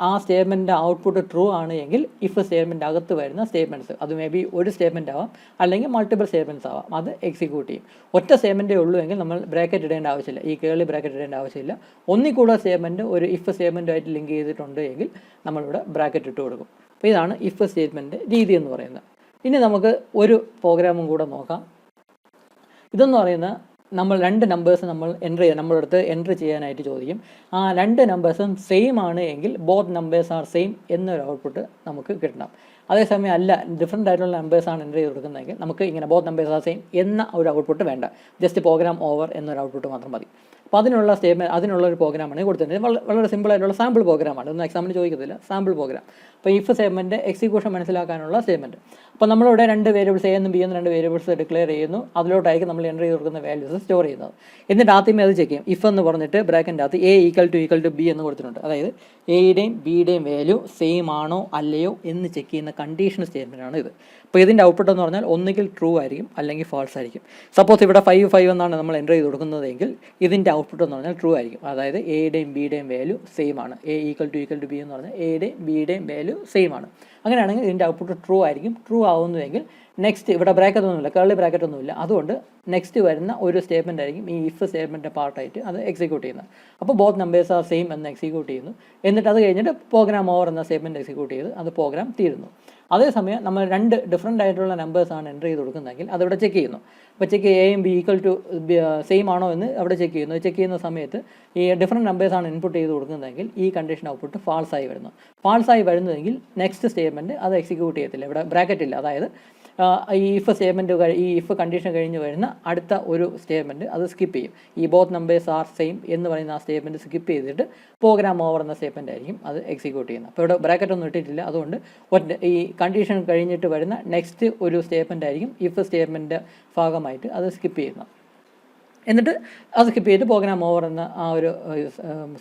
ആ സ്റ്റേറ്റ്മെൻറ്റിൻ്റെ ഔട്ട്പുട്ട് ട്രൂ ആണ് എങ്കിൽ ഇഫ് സ്റ്റേറ്റ്മെൻറ്റ് അകത്ത് വരുന്ന സ്റ്റേറ്റ്മെൻറ്റ്സ്, അത് മേ ബി ഒരു സ്റ്റേറ്റ്മെൻറ്റ് ആവാം, അല്ലെങ്കിൽ മൾട്ടിപ്പിൾ സ്റ്റേറ്റ്മെൻറ്റ്സ് ആവാം, അത് എക്സിക്യൂട്ട് ചെയ്യും. ഒറ്റ സ്റ്റേറ്റ്മെൻറ്റേ ഉള്ളൂ എങ്കിൽ നമ്മൾ ബ്രാക്കറ്റ് ഇടേണ്ട ആവശ്യമില്ല, ഈ കേളി ബ്രാക്കറ്റ് ഇടേണ്ട ആവശ്യമില്ല. ഒന്നിൽ കൂടുതൽ സ്റ്റേറ്റ്മെൻറ്റ് ഒരു ഇഫ് സ്റ്റേറ്റ്മെൻറ്റുമായിട്ട് ലിങ്ക് ചെയ്തിട്ടുണ്ട് എങ്കിൽ നമ്മളിവിടെ ബ്രാക്കറ്റ് ഇട്ട് കൊടുക്കും. അപ്പോൾ ഇതാണ് ഇഫ് സ്റ്റേറ്റ്മെൻറ്റ് രീതി എന്ന് പറയുന്നത്. ഇനി നമുക്ക് ഒരു പ്രോഗ്രാമും കൂടെ നോക്കാം. ഇതെന്ന് പറയുന്നത് നമ്മൾ 2 നമ്പേഴ്സ് നമ്മളെടുത്ത് എൻ്റർ ചെയ്യാനായിട്ട് ചോദിക്കും. ആ 2 നമ്പേഴ്സും സെയിം ആണ് എങ്കിൽ ബോത്ത് നമ്പേഴ്സ് ആർ സെയിം എന്നൊരു ഔട്ട്പുട്ട് നമുക്ക് കിട്ടണം. അതേസമയം അല്ല, ഡിഫറെൻ്റ് ആയിട്ടുള്ള നമ്പേഴ്സാണ് എൻ്റർ ചെയ്ത് കൊടുക്കുന്നതെങ്കിൽ നമുക്ക് ഇങ്ങനെ ബോത്ത് നമ്പേഴ്സ് ആർ സെയിം എന്ന ഒരു ഔട്ട്പുട്ട് വേണ്ട, ജസ്റ്റ് പ്രോഗ്രാം ഓവർ എന്നൊരു ഔട്ട്പുട്ട് മാത്രം മതി. അപ്പോൾ അതിനുള്ളൊരു പ്രോഗ്രാമാണ് കൊടുത്തിട്ടുണ്ട്. വളരെ സിമ്പിളായിട്ടുള്ള സാമ്പിൾ പ്രോഗ്രാമാണ്, ഒന്നും എക്സാമിന് ചോദിക്കത്തില്ല, സാമ്പിൾ പ്രോഗ്രാം. അപ്പോൾ ഇഫ് സ്റ്റേറ്റ്മെൻറ്റ് എക്സിക്യൂഷൻ മനസ്സിലാക്കാനുള്ള സ്റ്റേറ്റ്മെൻറ്റ്. അപ്പോൾ നമ്മളിവിടെ 2 വേരിയബിൾസ് എ എന്നും ബി എന്നും 2 വേരിയബിൾസ് ഡിക്ലെയർ ചെയ്യുന്നു. അതിലോട്ടായിരിക്കും നമ്മൾ എൻ്റർ ചെയ്ത് കൊടുക്കുന്ന വാല്യൂസ് സ്റ്റോർ ചെയ്യുന്നത്. എന്നിട്ട് ആദ്യമേ അത് ചെക്ക് ചെയ്യും. ഇഫ് എന്ന് പറഞ്ഞിട്ട് ബ്രാക്കറ്റിൻ്റെ അകത്ത് എ ഈക്വൽ ടു ബി എന്ന് കൊടുത്തിട്ടുണ്ട്. അതായത് എയുടെയും ബിയുടെയും വാല്യൂ സെയിം ആണോ അല്ലയോ എന്ന് ചെക്ക് ചെയ്യുന്ന കണ്ടീഷണൽ സ്റ്റേറ്റ്മെൻറ്റാണ് ഇത്. അപ്പോൾ ഇതിൻ്റെ ഔട്ട്പുട്ട് എന്ന് പറഞ്ഞാൽ ഒന്നുകിൽ ട്രൂ ആയിരിക്കും അല്ലെങ്കിൽ ഫാൾസ് ആയിരിക്കും. സപ്പോസ് ഇവിടെ 5 എന്നാണ് നമ്മൾ എൻ്റർ ചെയ്ത് കൊടുക്കുന്നതെങ്കിൽ ഇതിൻ്റെ ഔട്ട്പുട്ട് എന്ന് പറഞ്ഞാൽ ട്രൂ ആയിരിക്കും. അതായത് എയുടെയും ബിയുടെയും വാല്യൂ സെയിം ആണ്. എ ഈക്വൽ ടു ബി എന്ന് പറഞ്ഞാൽ എയുടെയും ബിയുടെയും വാല്യൂ സെയിം ആണ്. അങ്ങനെയാണെങ്കിൽ ഇതിൻ്റെ ഔട്ട്പുട്ട് ട്രൂ ആയിരിക്കും. ട്രൂ ആവുന്നുവെങ്കിൽ നെക്സ്റ്റ് ഇവിടെ ബ്രാക്കറ്റ് ഒന്നുമില്ല, കേർലി ബ്രാക്കറ്റ് ഒന്നുമില്ല, അതുകൊണ്ട് നെക്സ്റ്റ് വരുന്ന ഒരു സ്റ്റേറ്റ്മെൻ്റ് ആയിരിക്കും ഈ ഇഫ് സ്റ്റേറ്റ്മെൻറ്റിൻ്റെ പാർട്ടായിട്ട് അത് എക്സിക്യൂട്ട് ചെയ്യുന്നത്. അപ്പോൾ ബോത്ത് നമ്പേഴ്സ് ആർ സെയിം എന്ന് എക്സിക്യൂട്ട് ചെയ്യുന്നു. എന്നിട്ട് അത് കഴിഞ്ഞിട്ട് പ്രോഗ്രാം ഓവർ എന്ന സ്റ്റേറ്റ്മെൻറ്റ് എക്സിക്യൂട്ട് ചെയ്ത് അത് പ്രോഗ്രാം തീരുന്നു. അതേസമയം നമ്മൾ 2 ഡിഫറൻ്റ് ആയിട്ടുള്ള നമ്പേഴ്സാണ് എൻ്റർ ചെയ്ത് കൊടുക്കുന്നതെങ്കിൽ അതിവിടെ ചെക്ക് ചെയ്യുന്നു. അപ്പോൾ ചെക്ക് എയും ബി ഈക്വൽ ടു സെയിം ആണോ എന്ന് അവിടെ ചെക്ക് ചെയ്യുന്നു. ചെക്ക് ചെയ്യുന്ന സമയത്ത് ഈ ഡിഫറെൻറ്റ് നമ്പേഴ്സാണ് ഇൻപുട്ട് ചെയ്ത് കൊടുക്കുന്നതെങ്കിൽ ഈ കണ്ടീഷൻ ഔട്ട്പുട്ട് ഫാൾസായി വരുന്നു. ഫാൾസായി വരുന്നതെങ്കിൽ നെക്സ്റ്റ് സ്റ്റേറ്റ്മെൻറ്റ് അത് എക്സിക്യൂട്ട് ചെയ്യത്തില്ല, ഇവിടെ ബ്രാക്കറ്റ് ഇല്ല. അതായത് ഈ ഇഫ് കണ്ടീഷൻ കഴിഞ്ഞ് വരുന്ന അടുത്ത ഒരു സ്റ്റേറ്റ്മെൻറ്റ് അത് സ്കിപ്പ് ചെയ്യും. ഈ ബോത്ത് നമ്പേഴ്സ് ആർ സെയിം എന്ന് പറയുന്ന ആ സ്റ്റേറ്റ്മെൻറ്റ് സ്കിപ്പ് ചെയ്തിട്ട് പ്രോഗ്രാം ഓവർ എന്ന സ്റ്റേറ്റ്മെൻറ്റ് ആയിരിക്കും അത് എക്സിക്യൂട്ട് ചെയ്യുന്നത്. അപ്പോൾ ഇവിടെ ബ്രാക്കറ്റ് ഒന്നും ഇട്ടിട്ടില്ല, അതുകൊണ്ട് ഈ കണ്ടീഷൻ കഴിഞ്ഞിട്ട് വരുന്ന നെക്സ്റ്റ് ഒരു സ്റ്റേറ്റ്മെൻറ്റ് ആയിരിക്കും ഇഫ് സ്റ്റേറ്റ്മെൻറ്റ് ഭാഗമായിട്ട് അത് സ്കിപ്പ് ചെയ്യുന്നത്. എന്നിട്ട് അത് സ്കിപ്പ് ചെയ്ത് പ്രോഗ്രാം ഓവർ എന്ന ആ ഒരു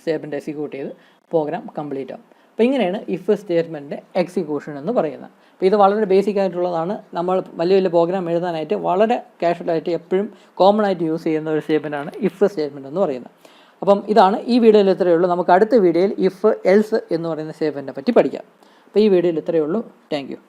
സ്റ്റേറ്റ്മെൻറ്റ് എക്സിക്യൂട്ട് ചെയ്ത് പ്രോഗ്രാം കംപ്ലീറ്റ് ആവും. അപ്പോൾ ഇങ്ങനെയാണ് ഇഫ് സ്റ്റേറ്റ്മെൻറ്റ് എക്സിക്യൂഷൻ എന്ന് പറയുന്നത്. അപ്പോൾ ഇത് വളരെ ബേസിക് ആയിട്ടുള്ളതാണ്. നമ്മൾ വലിയ വലിയ പ്രോഗ്രാം എഴുതാനായിട്ട് വളരെ കാഷ്വലായിട്ട് എപ്പോഴും കോമൺ ആയിട്ട് യൂസ് ചെയ്യുന്ന ഒരു സ്റ്റേറ്റ്മെൻറ്റാണ് ഇഫ് സ്റ്റേറ്റ്മെൻറ്റ് എന്ന് പറയുന്നത്. അപ്പം ഇതാണ് ഈ വീഡിയോയിൽ ഇത്രയേ ഉള്ളൂ. നമുക്ക് അടുത്ത വീഡിയോയിൽ ഇഫ് എൽസ് എന്ന് പറയുന്ന സ്റ്റേറ്റ്മെൻറ്റിനെ പറ്റി പഠിക്കാം. അപ്പോൾ ഈ വീഡിയോയിൽ ഇത്രയേ ഉള്ളൂ. Thank you.